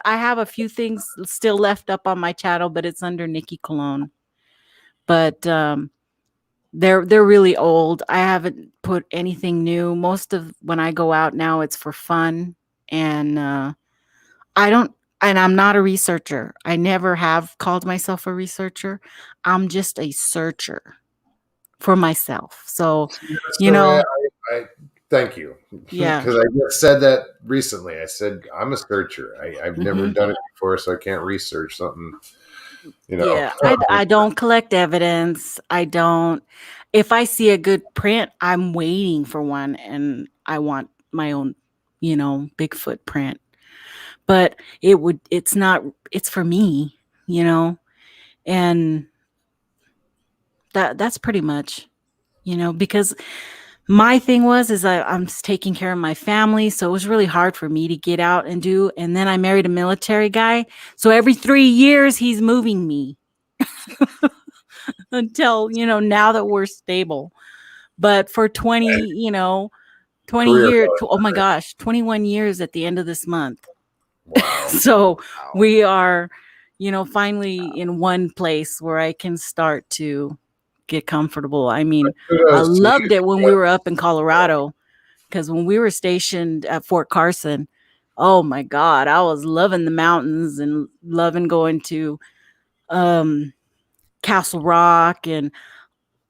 have a few things still left up on my channel, but it's under Nikki Cologne. But they're really old. I haven't put anything new. Most of when I go out now, it's for fun. And I'm not a researcher. I never have called myself a researcher. I'm just a searcher for myself. So, I thank you. Yeah. Because I just said that recently. I said, I'm a searcher. I've never done it before, so I can't research something, Yeah, I don't collect evidence. I don't. If I see a good print, I'm waiting for one, and I want my own, Bigfoot print. But it's not. It's for me, and that's pretty much, because my thing is I'm taking care of my family, so it was really hard for me to get out and do. And then I married a military guy, so every 3 years he's moving me until now that we're stable. But for 20 years, oh my gosh, 21 years at the end of this month. Wow. So we are finally in one place where I can start to get comfortable. I mean, I loved it when we were up in Colorado, because when we were stationed at Fort Carson, oh my God, I was loving the mountains and loving going to Castle Rock and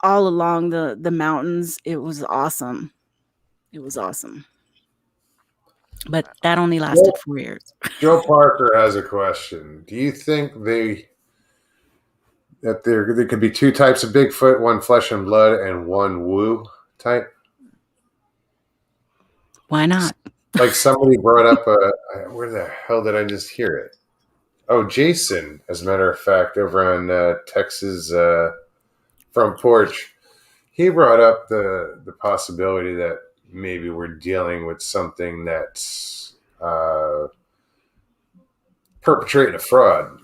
all along the mountains. It was awesome. It was awesome. But that only lasted 4 years. Joe Parker has a question. Do you think that there could be two types of Bigfoot, one flesh and blood and one woo type? Why not? Like somebody brought up where the hell did I just hear it? Oh, Jason, as a matter of fact, over on Texas front porch, he brought up the possibility that maybe we're dealing with something that's perpetrating a fraud.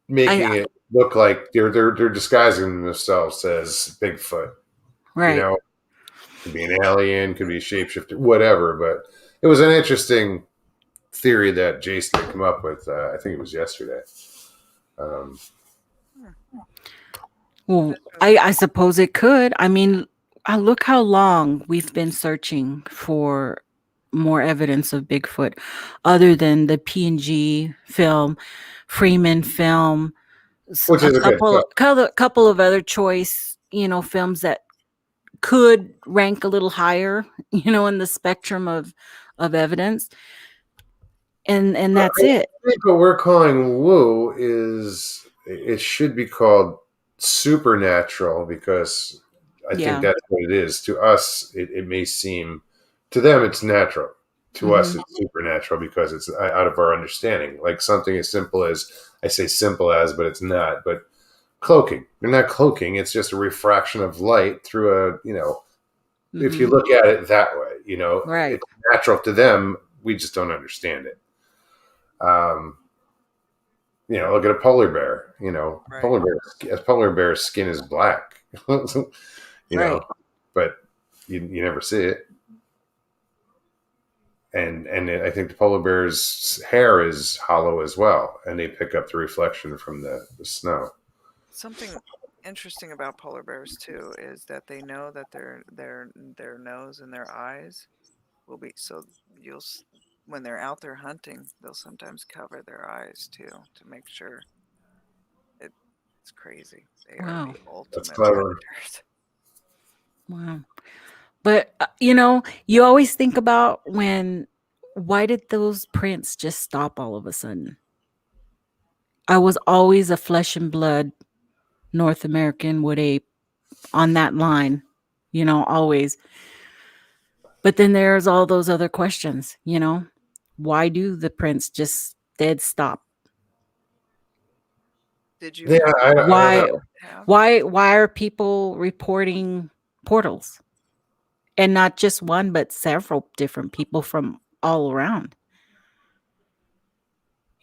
Making it look like they're disguising themselves as Bigfoot. Right. Could be an alien, could be a shapeshifter, whatever. But it was an interesting theory that Jason had come up with. I think it was yesterday. Well, I suppose it could. I mean, look how long we've been searching for more evidence of Bigfoot, other than the P&G film, Freeman film, Which is a couple of other choice, films that could rank a little higher, in the spectrum of evidence. And that's it. I think what we're calling woo it should be called supernatural, because I think that's what it is. To us, it may seem, to them it's natural. To us, it's supernatural because it's out of our understanding. Like something as simple as, I say simple as, but it's not. But cloaking, they're not cloaking. It's just a refraction of light through if you look at it that way, right. It's natural to them. We just don't understand it. Look at a polar bear. Right. Polar bear's skin is black. Right. But you never see it. And I think the polar bear's hair is hollow as well, and they pick up the reflection from the snow. Something interesting about polar bears too is that they know that their nose and their eyes will be, so when they're out there hunting, they'll sometimes cover their eyes too to make sure. It's crazy. They are the ultimate predators. Wow. But you always think about why did those prints just stop all of a sudden? I was always a flesh and blood North American wood ape on that line, always. But then there's all those other questions, why do the prints just dead stop? Did you? Why are people reporting portals? And not just one, but several different people from all around.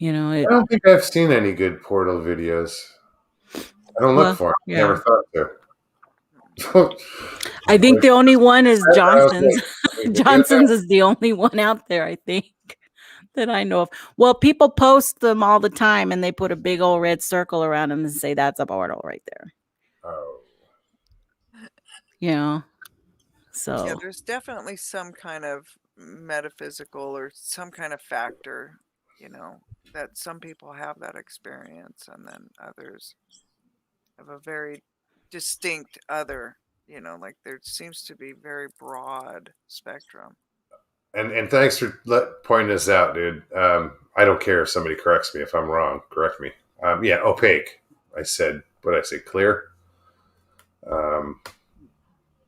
I don't think I've seen any good portal videos. I don't look for them. Yeah. Never thought to. I think the only one is Johnson's. Johnson's is the only one out there, I think, that I know of. Well, people post them all the time, and they put a big old red circle around them and say that's a portal right there. Oh. So yeah, there's definitely some kind of metaphysical or some kind of factor, that some people have that experience, and then others have a very distinct other, like there seems to be very broad spectrum. And thanks for pointing this out, dude. I don't care if somebody corrects me if I'm wrong. Correct me. Opaque. I said, what did I say? Clear.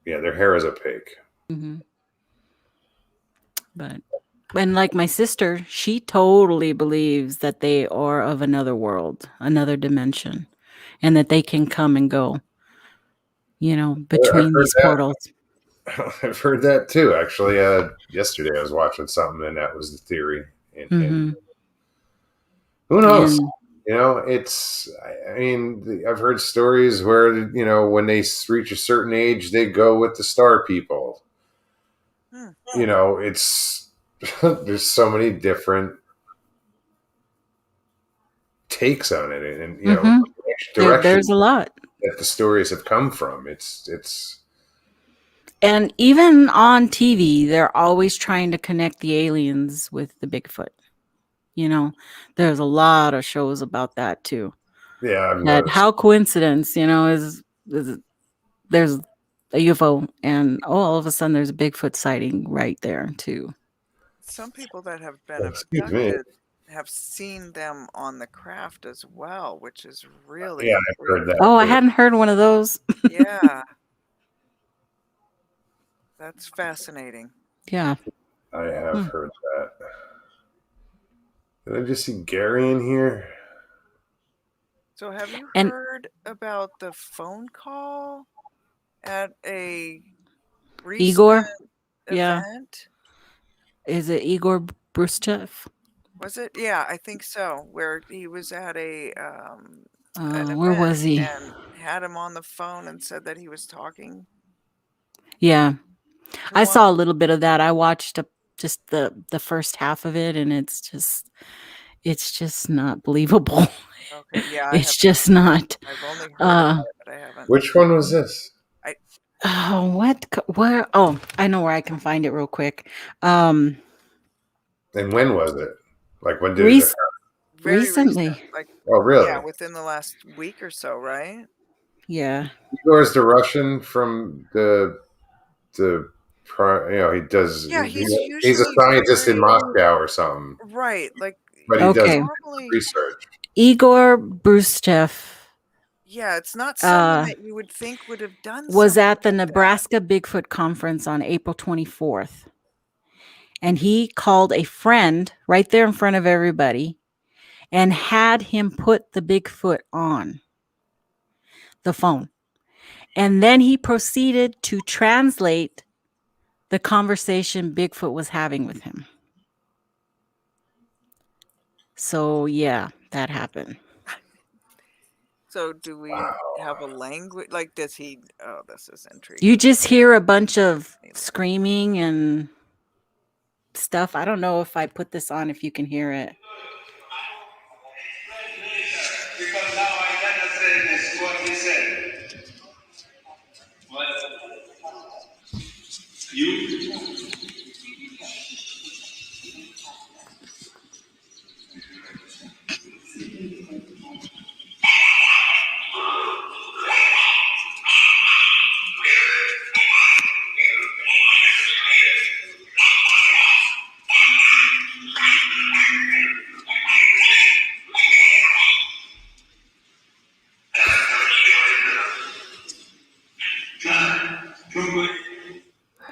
Their hair is opaque. But and like my sister, she totally believes that they are of another world, another dimension, and that they can come and go, between these portals. I've heard that too. Actually, yesterday I was watching something, and that was the theory. And who knows? I've heard stories where when they reach a certain age, they go with the star people. It's there's so many different takes on it, and there's a lot that the stories have come from. It's and even on TV, they're always trying to connect the aliens with the Bigfoot. There's a lot of shows about that too. Yeah, I've That noticed. how coincidence, is there's a UFO and all of a sudden there's a Bigfoot sighting right there too. Some people that have been Excuse me. abducted have seen them on the craft as well, which is really Yeah, I've heard that. Oh, I too. hadn't heard one of those. Yeah. That's fascinating. Yeah. I have heard that. Did I just see Gary in here? So have you And heard about the phone call at a recent Igor? Yeah. event? Is it Igor Brustev? Was it? Yeah, I think so. Where he was at an Where event was he? and had him on the phone and said that he was talking Yeah. to I him. saw a little bit of that. I watched just the first half of it, and it's just not believable. Okay, yeah, I It's have. just not. I've only heard about it, but I haven't. Which one was this? Oh, where? Oh, I know where I can find it real quick. Um, And when was it? Like, when did it Rec- occur? Very recently. recent, like Oh, really? yeah, within the last week or so, right? Yeah. Igor's the Russian from the he does. Yeah, he's He's a usually scientist in very Moscow or something, right. Like but he he's does Okay. normally research. Igor Brustev yeah, it's not someone that you would think would have done was something at the like that. Nebraska Bigfoot Conference on April 24th. And he called a friend right there in front of everybody and had him put the Bigfoot on the phone. And then he proceeded to translate the conversation Bigfoot was having with him. So, yeah, that happened. So do we have a language? Like, does he? Oh, this is intriguing. You just hear a bunch of screaming and stuff. I don't know if I put this on, if you can hear it. Because now I understand what he said. What? You?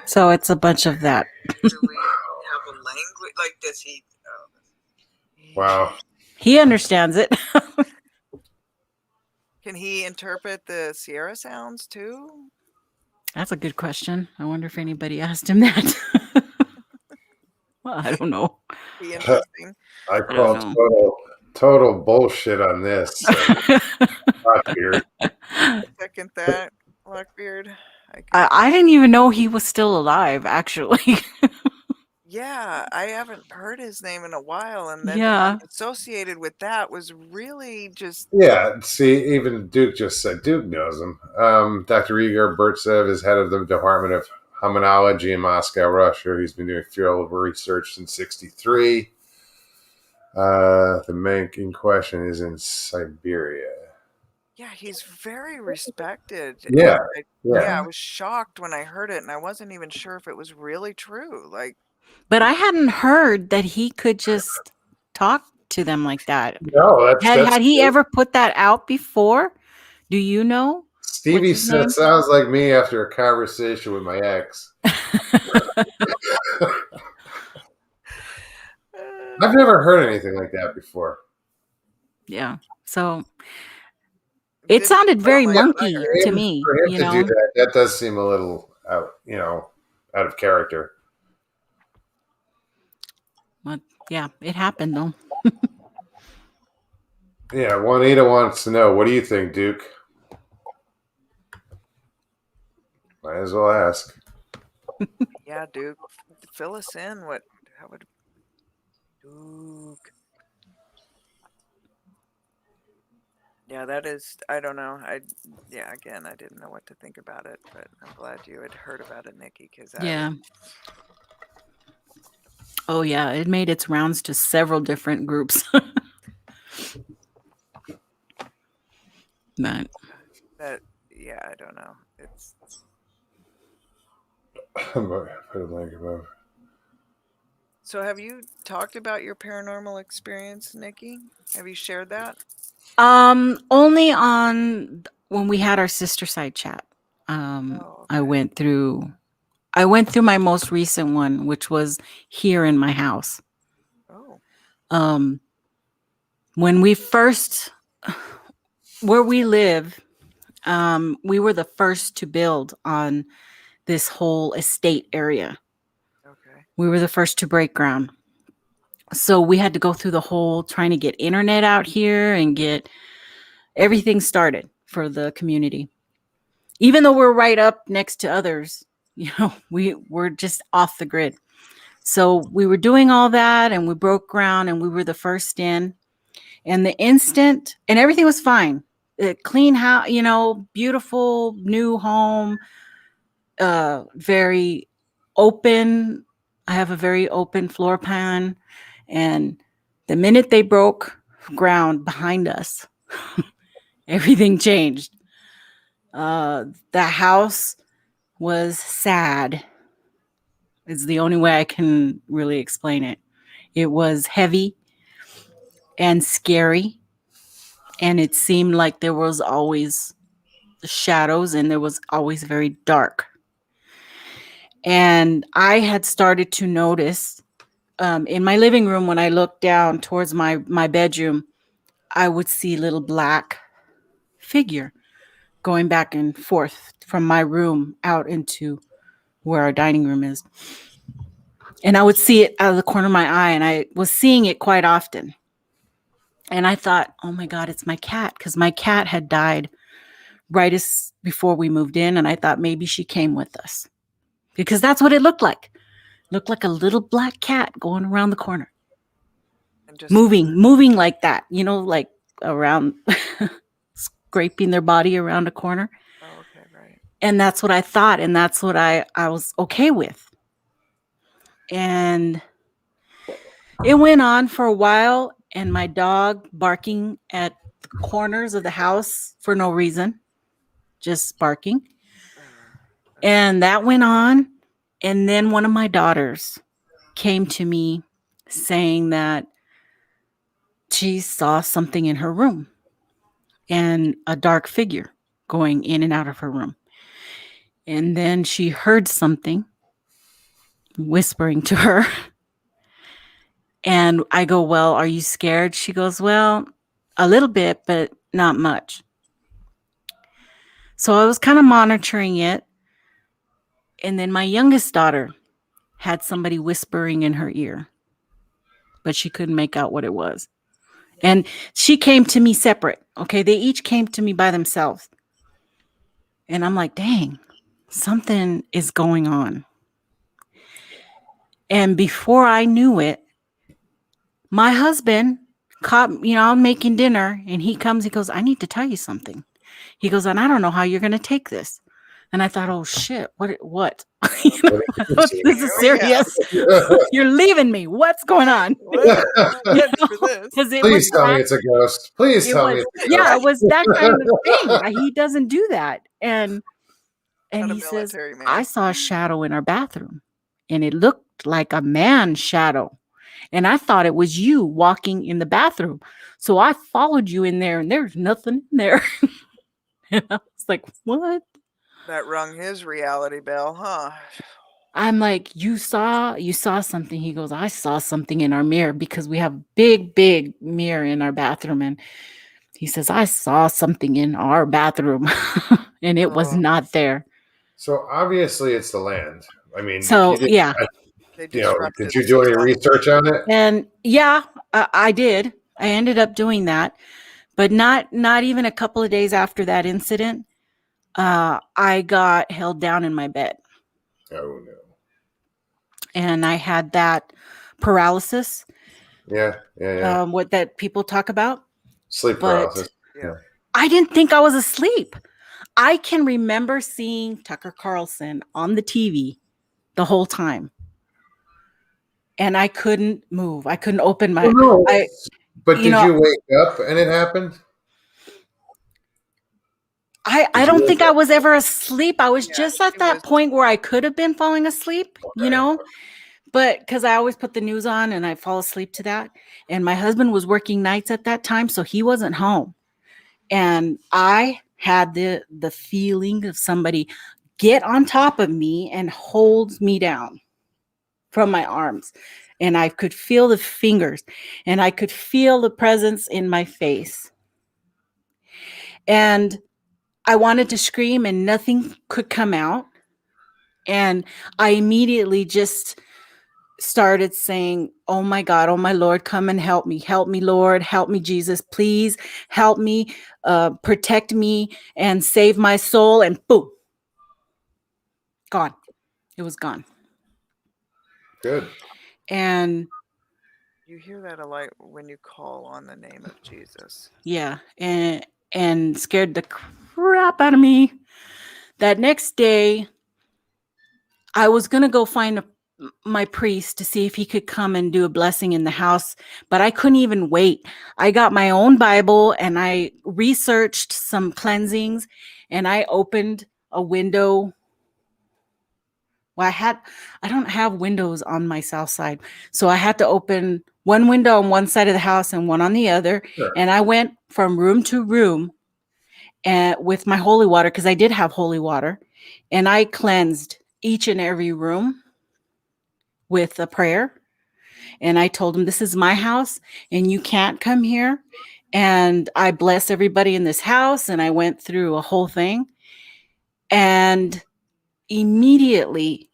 So it's a bunch of that. Do we have a language? Like, does he? Oh, Wow. He understands it. can he interpret the Sierra sounds too? That's a good question. I wonder if anybody asked him that. Well, I don't know. Be interesting. I call total bullshit on this. Blackbeard. Second that, Blackbeard. I didn't even know he was still alive, actually. Yeah, I haven't heard his name in a while, and then Yeah. associated with that was really just Yeah, see, even Duke just said Duke knows him. Dr. Igor Burtsev is head of the Department of Hominology in Moscow, Russia. He's been doing field research since '63. The man in question is in Siberia. yeah, he's very respected. Yeah, I was shocked when I heard it, and I wasn't even sure if it was really true. Like, But I hadn't heard that he could just talk to them like that. No, Had he ever put that out before? Do you know? Stevie said, sounds like me after a conversation with my ex. I've never heard anything like that before. Yeah. So it sounded very monkey to me. For him to do that does seem a little out of character. But yeah, it happened though. Yeah, Juanita wants to know, what do you think, Duke? Might as well ask. yeah, Duke, fill us in. How would Duke? Yeah, that is. I don't know. Again, I didn't know what to think about it, but I'm glad you had heard about it, Nikki. Because yeah. Oh yeah, it made its rounds to several different groups. But That, yeah, I don't know. It's Put a link above. so. Have you talked about your paranormal experience, Nikki? Have you shared that? only on when we had our sister side chat. Oh, I okay. went through my most recent one, which was here in my house. Oh, When we first, where we live, we were the first to build on this whole estate area. okay. We were the first to break ground. So we had to go through the whole trying to get internet out here and get everything started for the community. Even though we're right up next to others, we're just off the grid. So we were doing all that and we broke ground and we were the first in. And the instant, and everything was fine. Clean house, beautiful new home, very open. I have a very open floor plan. And the minute they broke ground behind us, everything changed. The house was sad. It's the only way I can really explain it. It was heavy and scary. And it seemed like there was always shadows and there was always very dark. And I had started to notice in my living room, when I looked down towards my bedroom, I would see a little black figure going back and forth from my room out into where our dining room is. And I would see it out of the corner of my eye, and I was seeing it quite often. And I thought, oh my God, it's my cat, because my cat had died right as before we moved in. And I thought maybe she came with us, because that's what it looked like. It looked like a little black cat going around the corner, And just moving like that, like around, scraping their body around a corner. Oh, okay, right. And that's what I thought. And that's what I was okay with. And it went on for a while, and my dog barking at the corners of the house for no reason, just barking. And that went on. And then one of my daughters came to me saying that she saw something in her room and a dark figure going in and out of her room. And then she heard something whispering to her. And I go, well, are you scared? She goes, well, a little bit, but not much. So I was kind of monitoring it. And then my youngest daughter had somebody whispering in her ear, but she couldn't make out what it was. And she came to me separate. Okay. They each came to me by themselves. And I'm like, dang, something is going on. And before I knew it, my husband caught, I'm making dinner, and he comes, he goes, I need to tell you something. He goes, and I don't know how you're going to take this. And I thought, oh shit, what? This is serious. You're leaving me. What's going on? Please tell me it's a ghost. Please tell me it's a ghost. Yeah, it was that kind of thing. He doesn't do that. And he says, I saw a shadow in our bathroom, and it looked like a man shadow. And I thought it was you walking in the bathroom. So I followed you in there, and there's nothing in there. And I was like, what? That rung his reality bell, huh? I'm like, you saw something. He goes, I saw something in our mirror, because we have big mirror in our bathroom. And he says, I saw something in our bathroom and it was not there. So obviously it's the land. I mean, so yeah. Did you do any research on it? And yeah, I did. I ended up doing that, but not even a couple of days after that incident, I got held down in my bed. Oh no. And I had that paralysis. Yeah. What that people talk about. Sleep paralysis. Yeah. I didn't think I was asleep. I can remember seeing Tucker Carlson on the TV the whole time. And I couldn't move. I couldn't open my... But did you wake up and it happened? I don't think I was ever asleep. I was Yeah, just at she that was. point where I could have been falling asleep, you Okay. know, but because I always put the news on and I fall asleep to that. And my husband was working nights at that time, so he wasn't home. And I had the feeling of somebody get on top of me and holds me down from my arms. And I could feel the fingers and I could feel the presence in my face. And I wanted to scream and nothing could come out. And I immediately just started saying, "Oh my God, oh my Lord, come and help me. Help me, Lord. Help me, Jesus. Please help me, protect me, and save my soul." And boom, gone. It was gone. Good. And You hear that a lot when you call on the name of Jesus. yeah, and scared the crap out of me. That next day, I was gonna go find my priest to see if he could come and do a blessing in the house, but I couldn't even wait. I got my own Bible and I researched some cleansings, and I opened a window. Well, I don't have windows on my south side, so I had to open one window on one side of the house and one on the other. Sure. And I went from room to room and with my holy water, because I did have holy water, and I cleansed each and every room with a prayer. And I told him, "This is my house and you can't come here." And I bless everybody in this house. And I went through a whole thing. And immediately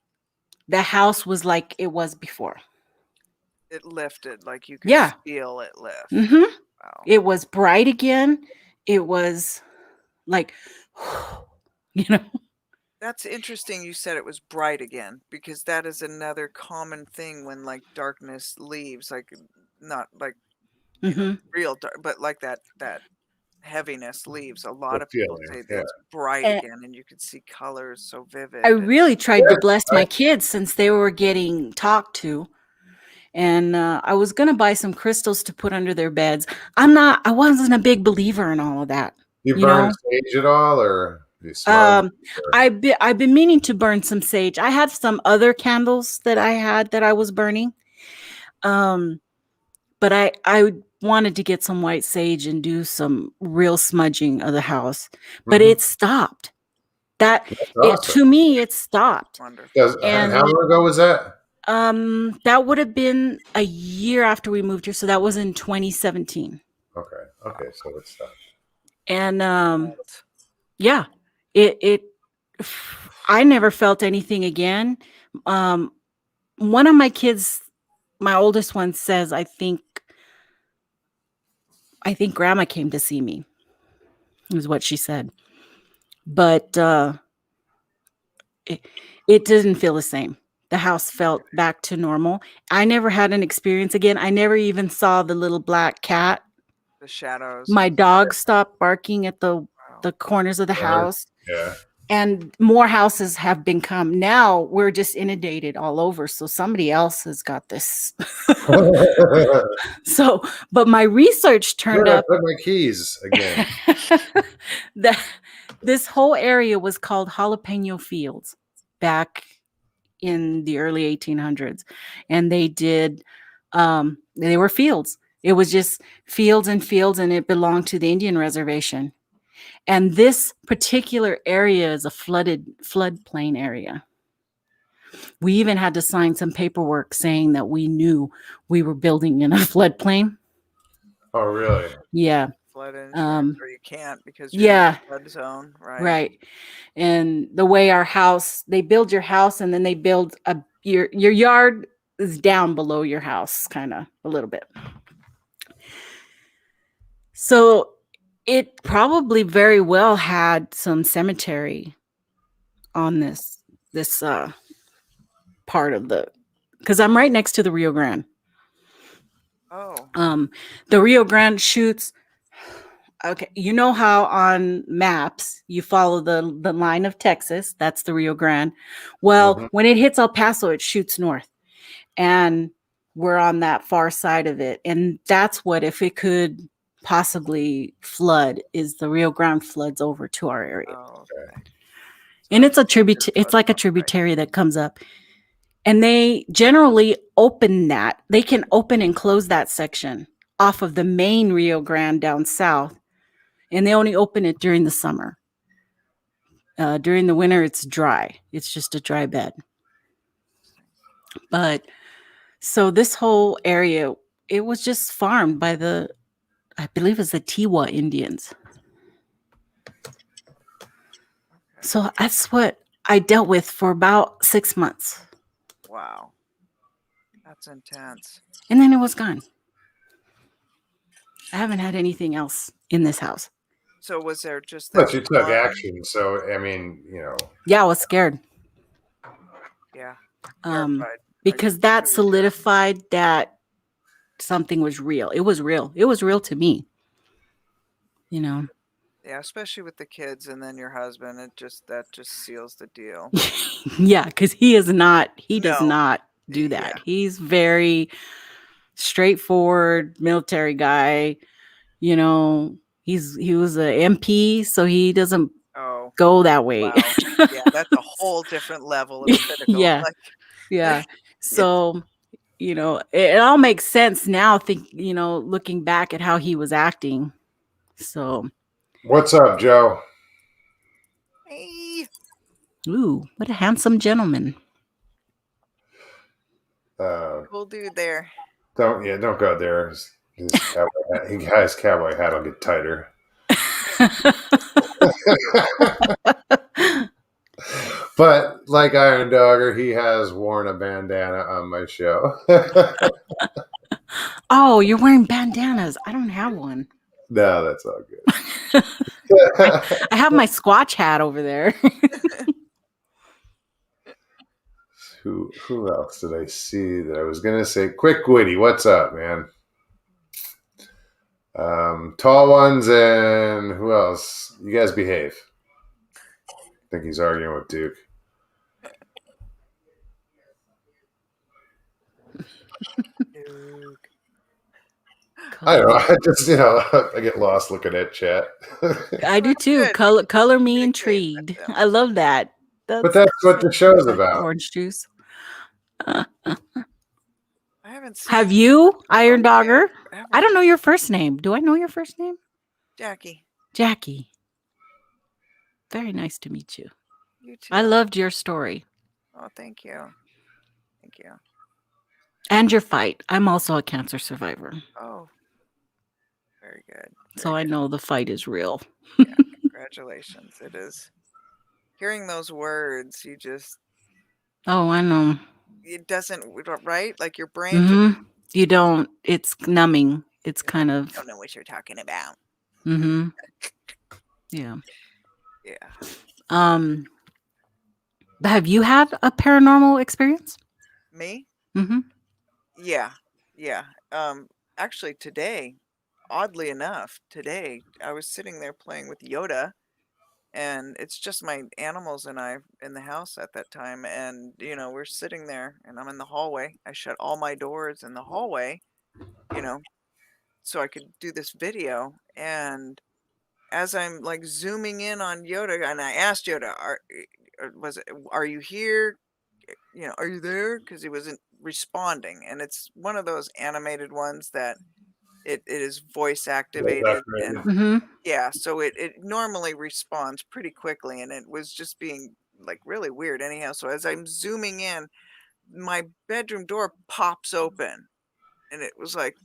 the house was like it was before. It lifted, like you could Yeah. feel it lift. Hmm. Wow. It was bright again. It was like, you know. That's interesting you said it was bright again, because that is another common thing when like darkness leaves, like not like, you know, Hmm. real dark, but like that heaviness leaves. A lot The of people feeling. say that Yeah. it's bright And again and you can see colors so vivid. I And really tried to Good. bless my kids since they were getting talked to. And I was going to buy some crystals to put under their beds. I wasn't a big believer in all of that. You You burn know, sage at all, or you smudge? Or, I've been meaning to burn some sage. I had some other candles that I was burning. But I wanted to get some white sage and do some real smudging of the house. But Mhm. it stopped. That That's it awesome. to me it stopped. wonderful. And And how long ago was that? that would have been a year after we moved here. So that was in 2017. Okay. Okay. So it stopped. And yeah, it I never felt anything again. One of my kids, my oldest one, says, I think grandma came to see me, is what she said. But it didn't feel the same. The house felt back to normal. I never had an experience again. I never even saw the little black cat. The shadows. My dog stopped barking at Wow. the corners of the house. Yeah. And more houses have been come. Now we're just inundated all over. So somebody else has got this. So, but my research Where turned did I up put my keys again? that this whole area was called Jalapeno Fields back in the early 1800s. And they were fields. It was just fields and fields, and it belonged to the Indian reservation. And this particular area is a floodplain area. We even had to sign some paperwork saying that we knew we were building in a floodplain. Oh, really? Yeah. Flood insurance, or you can't because you're Yeah. in the flood zone, right? Right. And the way they build your house, and then they build your yard is down below your house, kind of a little bit. So it probably very well had some cemetery on this part of because I'm right next to the Rio Grande. Oh. The Rio Grande shoots. Okay, you know how on maps you follow the line of Texas, that's the Rio Grande. Well, when it hits El Paso, it shoots north. And we're on that far side of it. And that's what, if it could possibly flood is the Rio Grande floods over to our area. Oh, okay. And it's a it's like a tributary that comes up. And they generally open that. They can open and close that section off of the main Rio Grande down south. And they only open it during the summer. During the winter, it's dry. It's just a dry bed. But so this whole area, it was just farmed by I believe it's the Tiwa Indians. So that's what I dealt with for about 6 months. Wow. That's intense. And then it was gone. I haven't had anything else in this house. So was there just that? But you took action, so I mean, Yeah, I was scared. Yeah. Because that solidified that something was real. It was real. It was real to me. Yeah, especially with the kids and then your husband, that just seals the deal. Yeah, because he does not do that. Yeah. He's very straightforward military guy. He was a MP, so he doesn't go that way. Wow. Yeah, that's a whole different level of critical. Yeah. Yeah. So, it all makes sense now, looking back at how he was acting. So, what's up, Joe? Hey. Ooh, what a handsome gentleman. Cool dude there. Don't go there. His cowboy hat will get tighter. But like Iron Dogger, he has worn a bandana on my show. Oh, you're wearing bandanas. I don't have one. No, that's all good. I have my Squatch hat over there. Who else did I see that I was gonna say? Quick Witty, what's up, man? Tall ones and who else? You guys behave. I think he's arguing with Duke. Duke. I don't know. I just I get lost looking at chat. I do too. Color me intrigued. I love that. But that's what the show's about. Orange juice. I haven't seen. Have you, Iron Dogger? I don't know your first name. Do I know your first name? Jackie. Jackie. Very nice to meet you. You too. I loved your story. Oh, thank you. Thank you. And your fight. I'm also a cancer survivor. Oh. Very good. So I know the fight is real. Yeah, congratulations. It is. Hearing those words, you just... Oh, I know. It doesn't, right? Like your brain... Mm-hmm. You don't. It's numbing. It's kind of... I don't know what you're talking about. Mm-hmm. Yeah. Yeah. Have you had a paranormal experience? Me? Mm-hmm. Yeah. Yeah. Actually, today, oddly enough, I was sitting there playing with Yoda, and it's just my animals and I in the house at that time. And, we're sitting there and I'm in the hallway. I shut all my doors in the hallway, so I could do this video. And as I'm like zooming in on Yoda, and I asked Yoda, are you here? Are you there? Because he wasn't responding. And it's one of those animated ones that it is voice activated. And Mm-hmm. yeah, so it normally responds pretty quickly, and it was just being like really weird anyhow. So as I'm zooming in, my bedroom door pops open, and it was like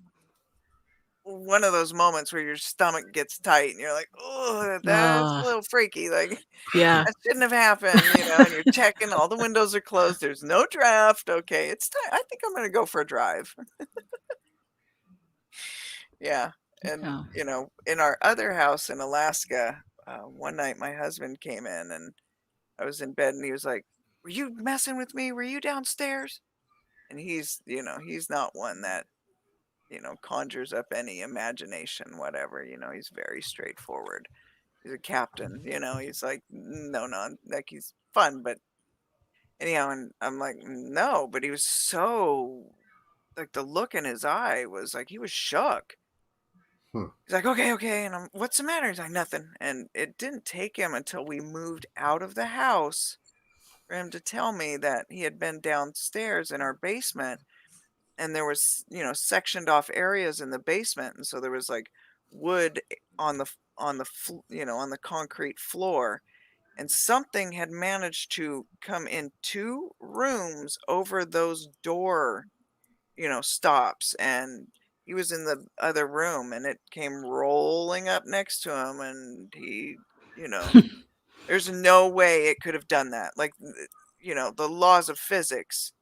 one of those moments where your stomach gets tight and you're like, oh, that's a little freaky. Like, yeah, that shouldn't have happened, and you're checking, all the windows are closed, there's no draft. Okay, it's time. I think I'm going to go for a drive. Yeah. And, in our other house in Alaska, one night my husband came in and I was in bed and he was like, were you messing with me? Were you downstairs? And he's not one that, conjures up any imagination, whatever, he's very straightforward. He's a captain, he's like, no, like he's fun, but anyhow, and I'm like, no, but he was so, like, the look in his eye was like, he was shook. He's like, okay. And what's the matter? He's like, nothing. And it didn't take him until we moved out of the house for him to tell me that he had been downstairs in our basement, and there was, sectioned off areas in the basement. And so there was like wood on the concrete floor, and something had managed to come in 2 rooms over those door, stops, and he was in the other room, and it came rolling up next to him, and he, you know, there's no way it could have done that. Like, the laws of physics.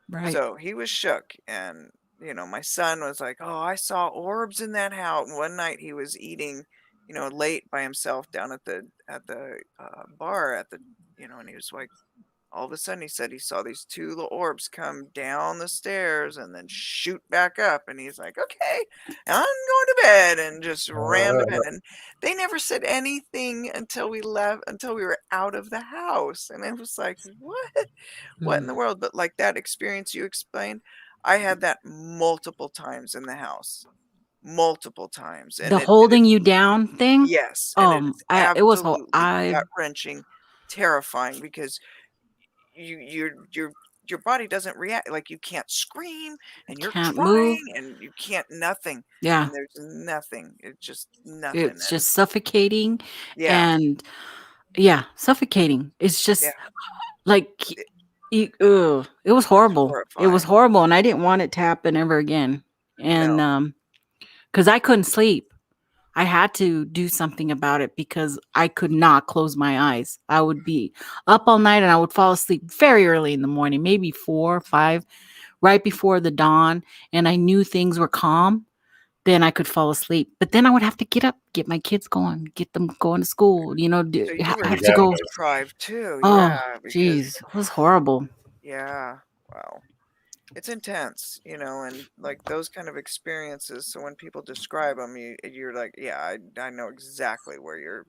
Right. So he was shook, and my son was like, "Oh, I saw orbs in that house." And one night he was eating, late by himself down at the bar and he was like, all of a sudden he said he saw these 2 little orbs come down the stairs and then shoot back up, and he's like, "Okay, I'm going to bed," and just ran to bed. And they never said anything until we left, until we were out of the house, and it was like, what in the world? But like that experience you explained, I had that multiple times in the house, multiple times, and The it is, holding you down thing. yes, and it is It was absolutely I gut-wrenching, terrifying, because you your body doesn't react. Like, you can't scream, and you're can't move. trying, and you can't nothing, Yeah, and there's nothing. It's just nothing. it's And just suffocating, yeah, and yeah, suffocating. It's yeah, just like it was it's horrible. It was horrifying. horrible, and I didn't want it to happen ever again. No, And because I couldn't sleep. I had to do something about it because I could not close my eyes. I would be up all night and I would fall asleep very early in the morning, maybe 4 or 5, right before the dawn. And I knew things were calm. Then I could fall asleep. But then I would have to get up, get my kids going, get them going to school, so you were have to Yeah. go. sleep deprived too, Oh, yeah, because geez. It was horrible. yeah, wow. It's intense, and like those kind of experiences. So when people describe them, you're like, yeah, I know exactly where you're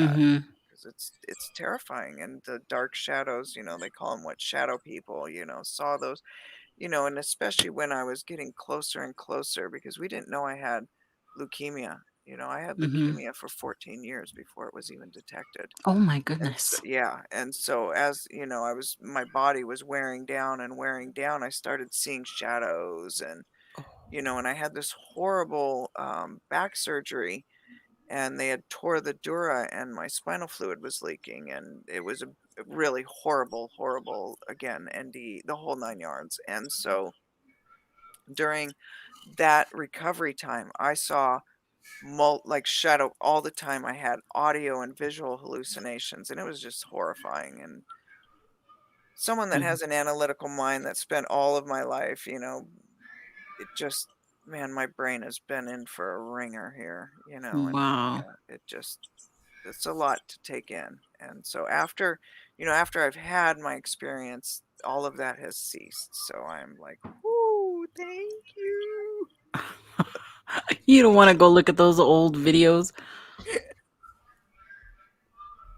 at, Hmm. because it's terrifying. And the dark shadows, they call them what, shadow people, saw those, and especially when I was getting closer and closer, because we didn't know I had leukemia. I had Hmm. leukemia for 14 years before it was even detected. Oh, my And so, goodness. yeah, and so as my body was wearing down and wearing down, I started seeing shadows, and and I had this horrible back surgery, and they had tore the dura, and my spinal fluid was leaking, and it was a really horrible, horrible, again, ND, the whole 9 yards. And so during that recovery time, I saw like shadow all the time. I had audio and visual hallucinations, and it was just horrifying. And someone that Mhm. has an analytical mind that spent all of my life, it just, man, my brain has been in for a ringer here, and Wow. yeah, it's a lot to take in. And so after I've had my experience, all of that has ceased. So I'm like, "Whoo, thank you." You don't want to go look at those old videos.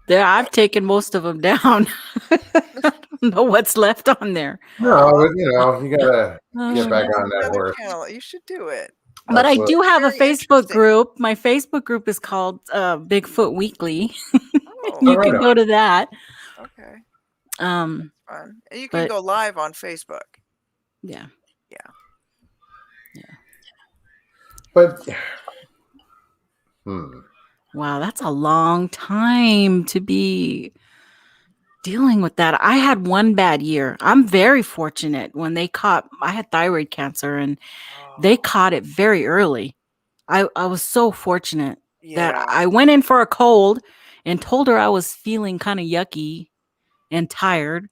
There, I've taken most of them down. I don't know what's left on there. No, Aw, but you gotta you get should back Uh, open on that another horse. channel. You should do it. but I Absolutely. do have a Very Facebook interesting. group. My Facebook group is called Bigfoot Weekly. Oh, Oh, You right can on. go to that. okay. Um, Fun. And you can but go live on Facebook. yeah, Yeah. yeah. But Wow, that's a long time to be dealing with that. I had one bad year. I'm very fortunate when I had thyroid cancer and they Oh, caught it very early. I was so fortunate that yeah. I went in for a cold and told her I was feeling kind of yucky and tired.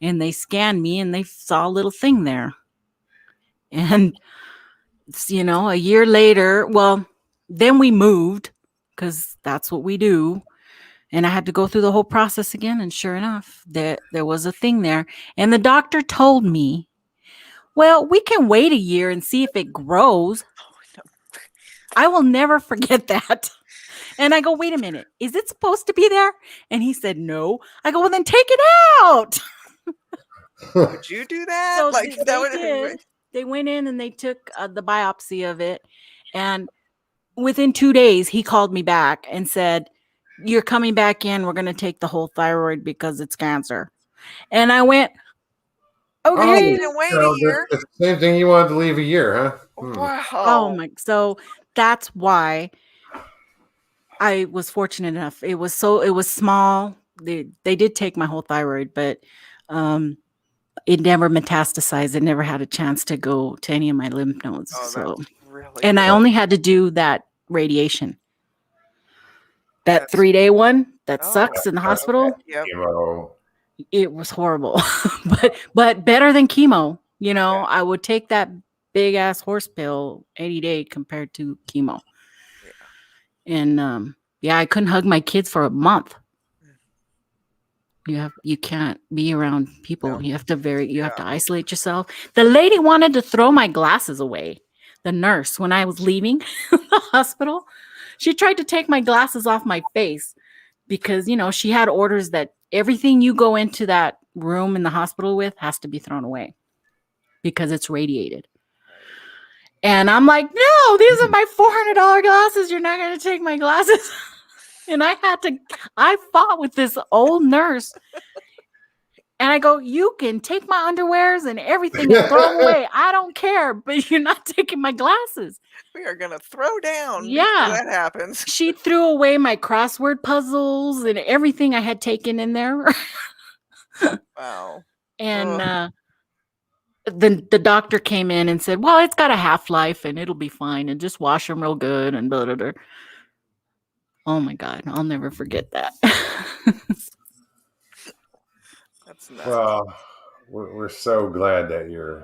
And they scanned me and they saw a little thing there. And, a year later, well, then we moved because that's what we do. And I had to go through the whole process again. And sure enough, there was a thing there. And the doctor told me, well, we can wait a year and see if it grows. Oh, no. I will never forget that. And I go, wait a minute, is it supposed to be there? And he said, no. I go, well, then take it out. Would you do that? So Like, that they would did. They went in and they took the biopsy of it. And within 2 days, he called me back and said, "You're coming back in. We're going to take the whole thyroid because it's cancer." And I went, Oh, You "Okay." didn't wait a no, year. the same thing you wanted to leave a year, huh? Oh Wow. my. So that's why I was fortunate enough. It was small. They did take my whole thyroid, but it never metastasized. It never had a chance to go to any of my lymph nodes. Oh, So, that's really and I good. only had to do that radiation. That That's 3-day one that oh, sucks in the hospital. yep. Chemo. It was horrible, but better than chemo. You know, Yeah. I would take that big ass horse pill 80-day compared to chemo. Yeah. And yeah, I couldn't hug my kids for a month. Mm. You can't be around people. No. You have to Yeah. isolate yourself. The lady wanted to throw my glasses away. The nurse, when I was leaving the hospital, she tried to take my glasses off my face because, you know, she had orders that everything you go into that room in the hospital with has to be thrown away because it's radiated. And I'm like, "No, these are my $400 glasses. You're not going to take my glasses." And I fought with this old nurse. And I go, "You can take my underwears and everything and throw them away. I don't care, but you're not taking my glasses." We are gonna throw down before Yeah. that happens. She threw away my crossword puzzles and everything I had taken in there. Wow. And Ugh. the doctor came in and said, "Well, it's got a half-life and it'll be fine and just wash them real good and blah, blah, blah." Oh my God, I'll never forget that. That's nuts. Well, we're so glad that you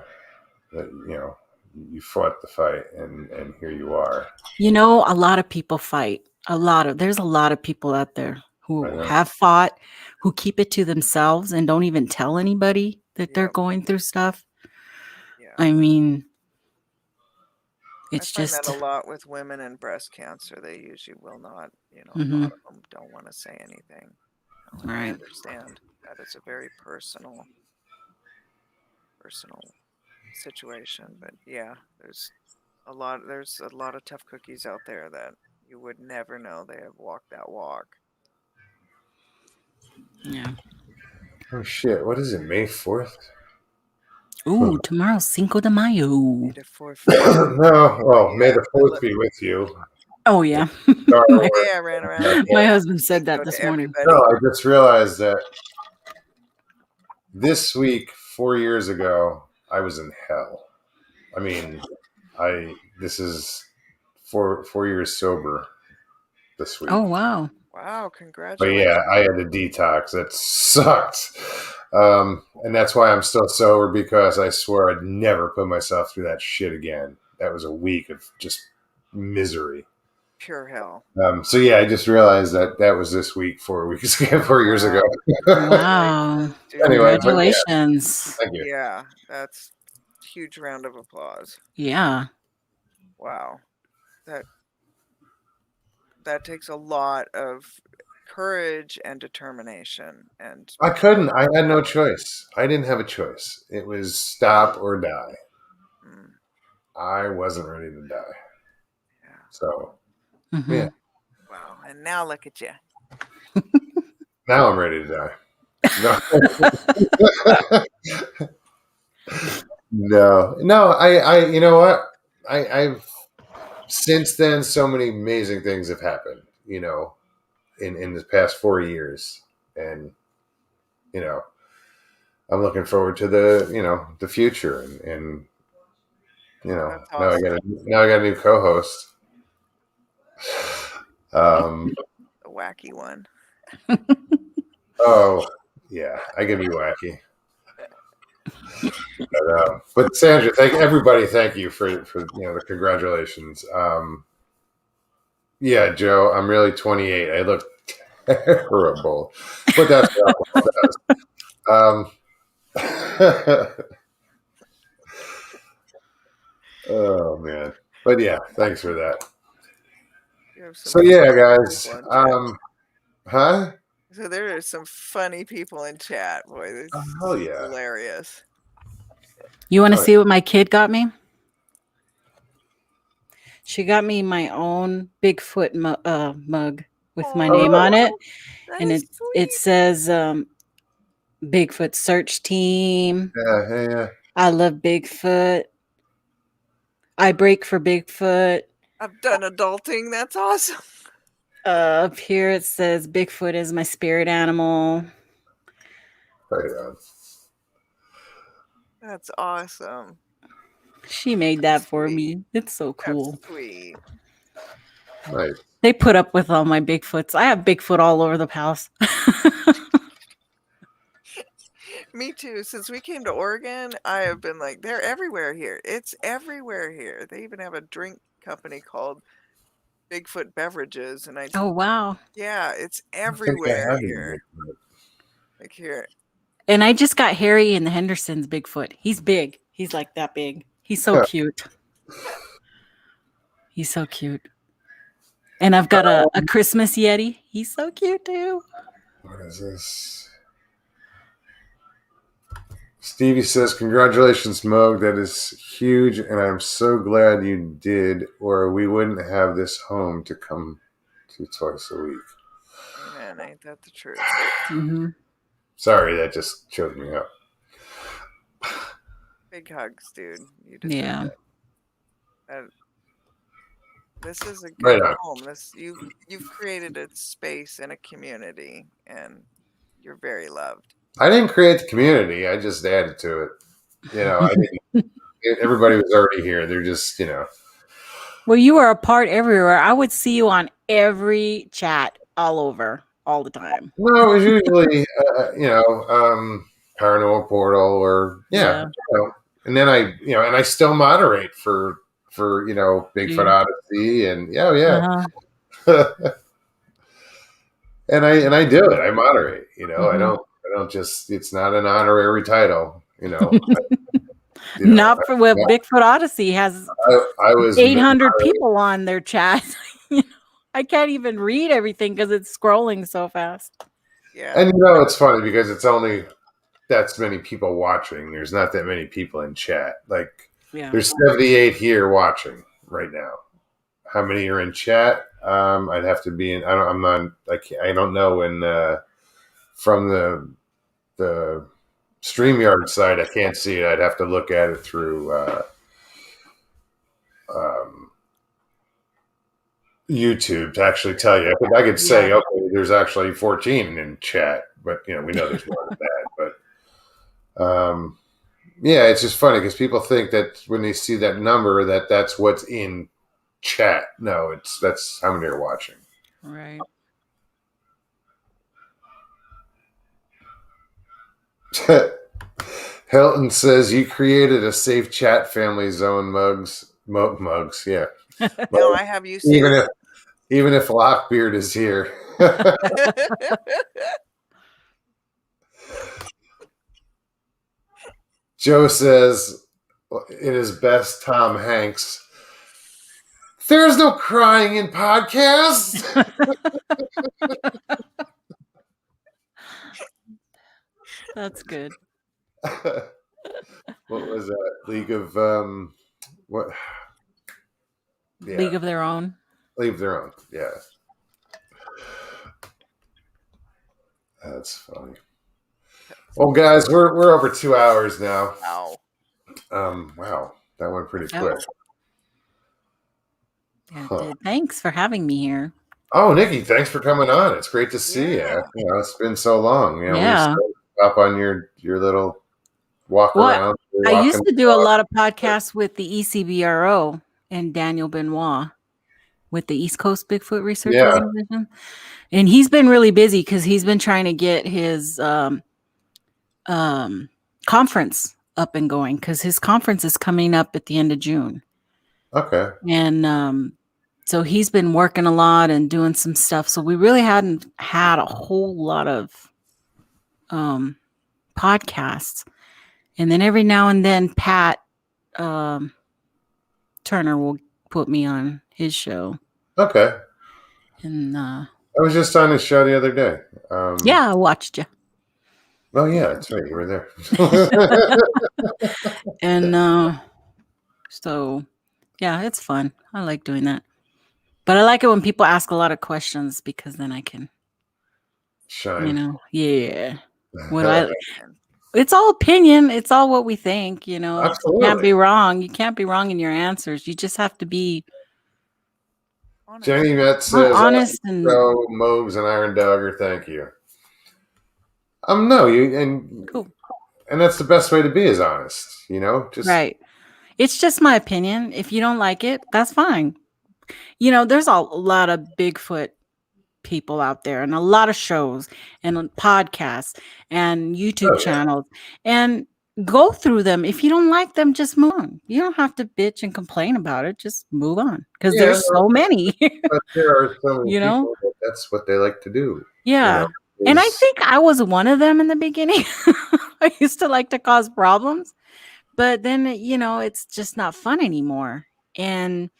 fought the fight and here you are. You know, a lot of people fight. There's a lot of people out there who have fought, who keep it to themselves and don't even tell anybody that they're Yep. going through stuff. Yeah. I mean, I it's find just that a lot with women and breast cancer. They usually will not, a Mhm. lot of them don't want to say anything. And I Right. understand that it's a very personal situation. But yeah, there's a lot of tough cookies out there that you would never know they have walked that walk. Yeah. Oh shit! What is it? May 4th? Ooh, tomorrow's Cinco de Mayo. May the 4th. No. Well, May Yeah. the 4th be with you. Oh yeah. Star my, Wars. Yeah, I ran around. my Yeah. husband said Go that to this morning. everybody. No, I just realized that this week, 4 years ago, I was in hell. I mean, this is 4 years sober this week. Oh wow. Wow, But congratulations. yeah, I had to detox. That sucked. And that's why I'm still sober, because I swear I'd never put myself through that shit again. That was a week of just misery. Pure hell. So yeah, I just realized that was this week, 4 weeks ago, 4 years ago. Wow. Dude, Anyway, but yeah, Congratulations. thank you. yeah, that's huge round of applause. Yeah. Wow. That takes a lot of courage and determination. And I couldn't. I had no choice. I didn't have a choice. It was stop or die. mm, I wasn't ready to die. yeah. So Mhm. yeah, Wow. And now look at you. now I'm ready to die. No. I you know what? I've since then, so many amazing things have happened, in the past 4 years. And, I'm looking forward to the future, and That's now I awesome. got a new co-host. The wacky one. Oh yeah, I can be wacky. But Sandra, thank you for the congratulations. Yeah, Joe, I'm really 28. I look terrible, but that's what alcohol does. Oh man, but yeah, thanks for that. You have some So yeah, funny guys, people in chat. huh? So there are some funny people in chat. Boy, this Oh is yeah. hilarious. You want to Oh, see what my kid got me? She got me my own Bigfoot mug with my Aw, name on it, that and is it sweet. says Bigfoot Search Team. Yeah. I love Bigfoot. I break for Bigfoot. I've done adulting. That's awesome. Up here it says Bigfoot is my spirit animal. Right on. That's awesome. She made that for Sweet. me. It's so cool. That's sweet. Nice. They put up with all my Bigfoots. I have Bigfoot all over the house. Me too. Since we came to Oregon, I have been like, they're everywhere here. It's everywhere here. They even have a drink company called Bigfoot Beverages, and Oh, wow. yeah, it's I think I everywhere have here. it. Like here, And I just got Harry and the Hendersons Bigfoot. He's big. He's like that big. He's so Yeah. cute. He's so cute. And I've got a Christmas Yeti. He's so cute too. What is this? Stevie says, "Congratulations, Moog. That is huge, and I'm so glad you did, or we wouldn't have this home to come to twice a week." amen. Ain't that the truth? Mm-hmm. Sorry, that just choked me up. Big hugs, dude. You deserve Yeah. it. This is a Right good on. home. You've created a space and a community, and you're very loved. I didn't create the community. I just added to it. You know, I didn't. Everybody was already here. They're just, you know. Well, you were a part everywhere. I would see you on every chat all over, all the time. No, it was usually, you know, Paranormal Portal or Yeah. you know, and then and I still moderate for you know Bigfoot Yeah. Odyssey and yeah. Uh-huh. and I do it. I moderate. You know, Mhm. I don't just. It's not an honorary title. You know, Not for well, Bigfoot Odyssey has I was 800 people on their chat. I can't even read everything because it's scrolling so fast. Yeah. And you know, it's funny because it's only that's many people watching. There's not that many people in chat. Like there's 78 here watching right now. How many are in chat? I'd have to be in. I don't know when from the StreamYard side. I can't see it. I'd have to look at it through YouTube to actually tell you. I could say, okay, there's actually 14 in chat, but you know, we know there's more than that. But yeah, it's just funny because people think that when they see that number, that's what's in chat. No, that's how many are watching. Right. Hilton says you created a safe chat family zone. Mugs, yeah. No, I have you see. Even if Lockbeard is here. Joe says, in his best Tom Hanks, "There's no crying in podcasts." That's good. What was that? League of what? Yeah. League of Their Own. Leave their own. Yeah. That's funny. Well, guys, we're over 2 hours now. Wow. Wow, that went pretty quick. Yeah, it did. Thanks for having me here. Oh, Nikki, thanks for coming on. It's great to see you. You know, it's been so long. You know, Yeah. we stop on your little walk around. I used to do a lot of podcasts with the ECBRO and Daniel Benoit with the East Coast Bigfoot Research Organization. And he's been really busy because he's been trying to get his conference up and going because his conference is coming up at the end of June. Okay. And so he's been working a lot and doing some stuff. So we really hadn't had a whole lot of podcasts. And then every now and then Pat Turner will put me on his show. Okay. And I was just on his show the other day. yeah, I watched you. Oh yeah, that's right. You were there. And so Yeah, it's fun. I like doing that. But I like it when people ask a lot of questions because then I can, Shine. yeah. What I It's all opinion. It's all what we think, You can't Absolutely. be wrong. You can't be wrong in your answers. You just have to be Honest. Jenny Met says, honest and "Go Mogs and Iron Dogger, thank you." No, cool. and that's the best way to be, is honest. Just Right. It's just my opinion. If you don't like it, that's fine. There's a lot of Bigfoot people out there and a lot of shows and podcasts and YouTube channels, and go through them. If you don't like them, just move on. You don't have to bitch and complain about it. Just move on, because yeah, there's so many. but there are so many you know people that's what they like to do. yeah. And I think I was one of them in the beginning. I used to like to cause problems, but then it's just not fun anymore. And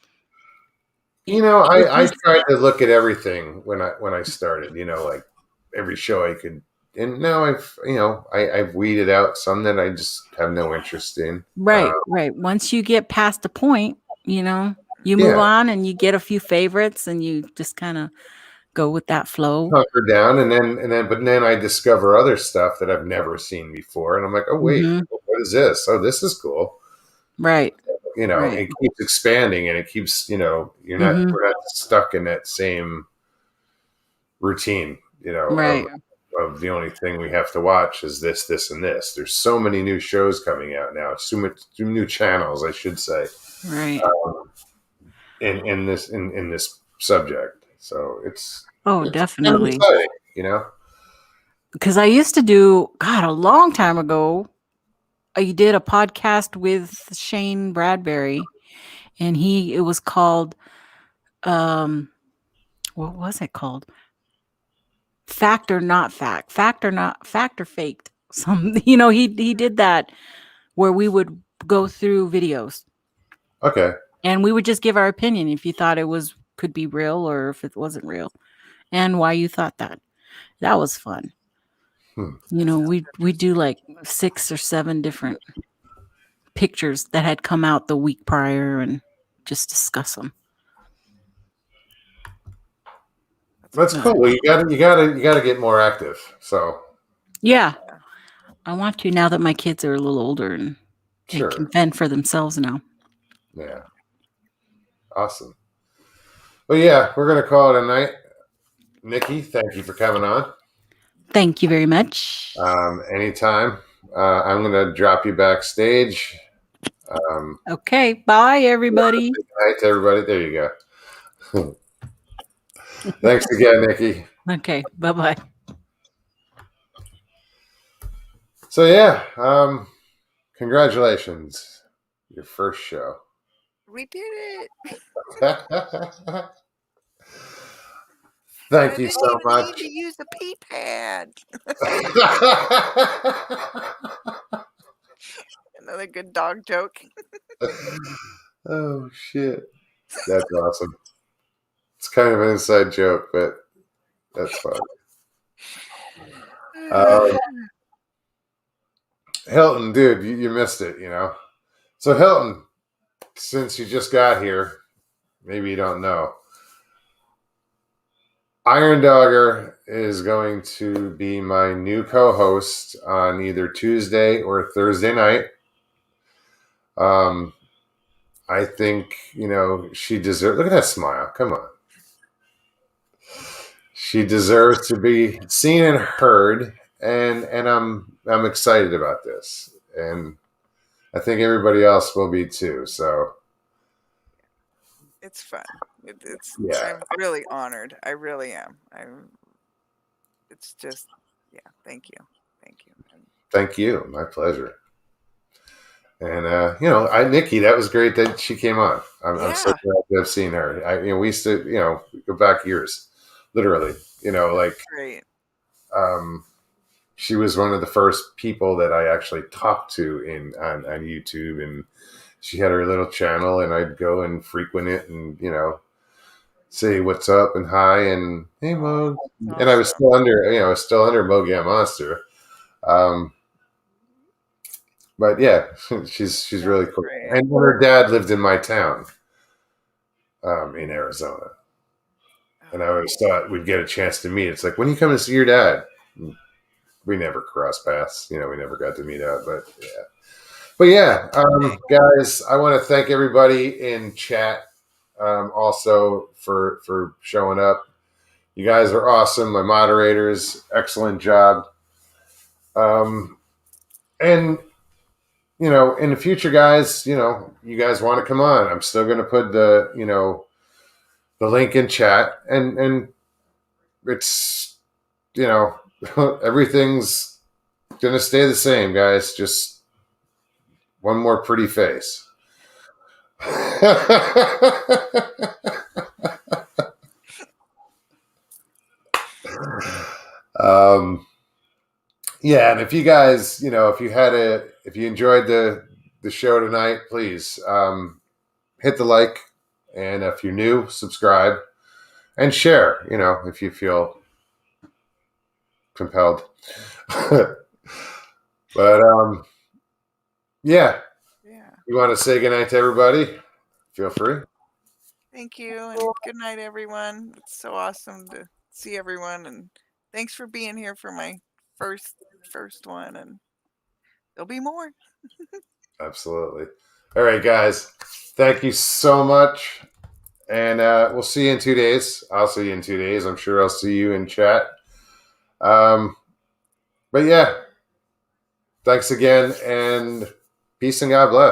I tried to look at everything when I started. Like every show I could, and now I've weeded out some that I just have no interest in. Right. Once you get past the point, you move on and you get a few favorites and you just kind of go with that flow. Hunker down, but then I discover other stuff that I've never seen before, and I'm like, oh wait, what is this? Oh, this is cool. Right. It keeps expanding, and it keeps, we're not stuck in that same routine, right. of the only thing we have to watch is this, and this. There's so many new shows coming out now, so much new channels, I should say, right. In this subject. So it's definitely exciting, because I used to do, God, a long time ago, I did a podcast with Shane Bradbury, and it was called, what was it called? Fact or not fact, fact or faked. He did that where we would go through videos. Okay. And we would just give our opinion if you thought it could be real or if it wasn't real, and why you thought that. That was fun. We do like 6 or 7 different pictures that had come out the week prior and just discuss them. That's cool. Well, you gotta get more active. So yeah, I want to, now that my kids are a little older and they can fend for themselves now. Yeah, awesome. Well, yeah, we're gonna call it a night. Nikki, thank you for coming on. Thank you very much. Anytime. I'm gonna drop you backstage. Okay, bye everybody. Good night to everybody. There you go. Thanks again, Nikki. Okay, bye-bye. So yeah, congratulations. Your first show. We did it. Thank you so much. Need to use the pee pad. Another good dog joke. Oh shit. That's awesome. It's kind of an inside joke, but that's fun. Hilton, dude, you missed it, So Hilton, since you just got here, maybe you don't know, Iron Dogger is going to be my new co-host on either Tuesday or Thursday night. I think, she deserves, look at that smile. Come on. She deserves to be seen and heard, and I'm excited about this. And I think everybody else will be too. So it's fun. I'm really honored. I really am. It's just, thank you. Thank you. My pleasure. And Nikki, that was great that she came on. I'm so glad to have seen her. We used to, go back years, literally. Great. She was one of the first people that I actually talked to on YouTube, and she had her little channel, and I'd go and frequent it, and say what's up and hi and hey Mo. Awesome. And I was still under Mogan Monster. But yeah, she's really cool. Great. And her dad lived in my town. in Arizona. And I always thought we'd get a chance to meet. It's like, when you come to see your dad? We never crossed paths. We never got to meet up. But yeah. But yeah, guys, I want to thank everybody in chat also for showing up. You guys are awesome. My moderators, excellent job. And in the future, guys, you guys want to come on, I'm still going to put the link in chat, and it's, everything's going to stay the same, guys. Just one more pretty face. Yeah, and if you guys, if you enjoyed the show tonight, please hit the like, and if you're new, subscribe and share. If you feel compelled. But yeah. You want to say goodnight to everybody? Feel free. Thank you, and good night, everyone. It's so awesome to see everyone, and thanks for being here for my first one, and there'll be more. Absolutely. All right, guys. Thank you so much, and we'll see you in 2 days. I'll see you in 2 days. I'm sure I'll see you in chat. But yeah, thanks again, and peace and God bless.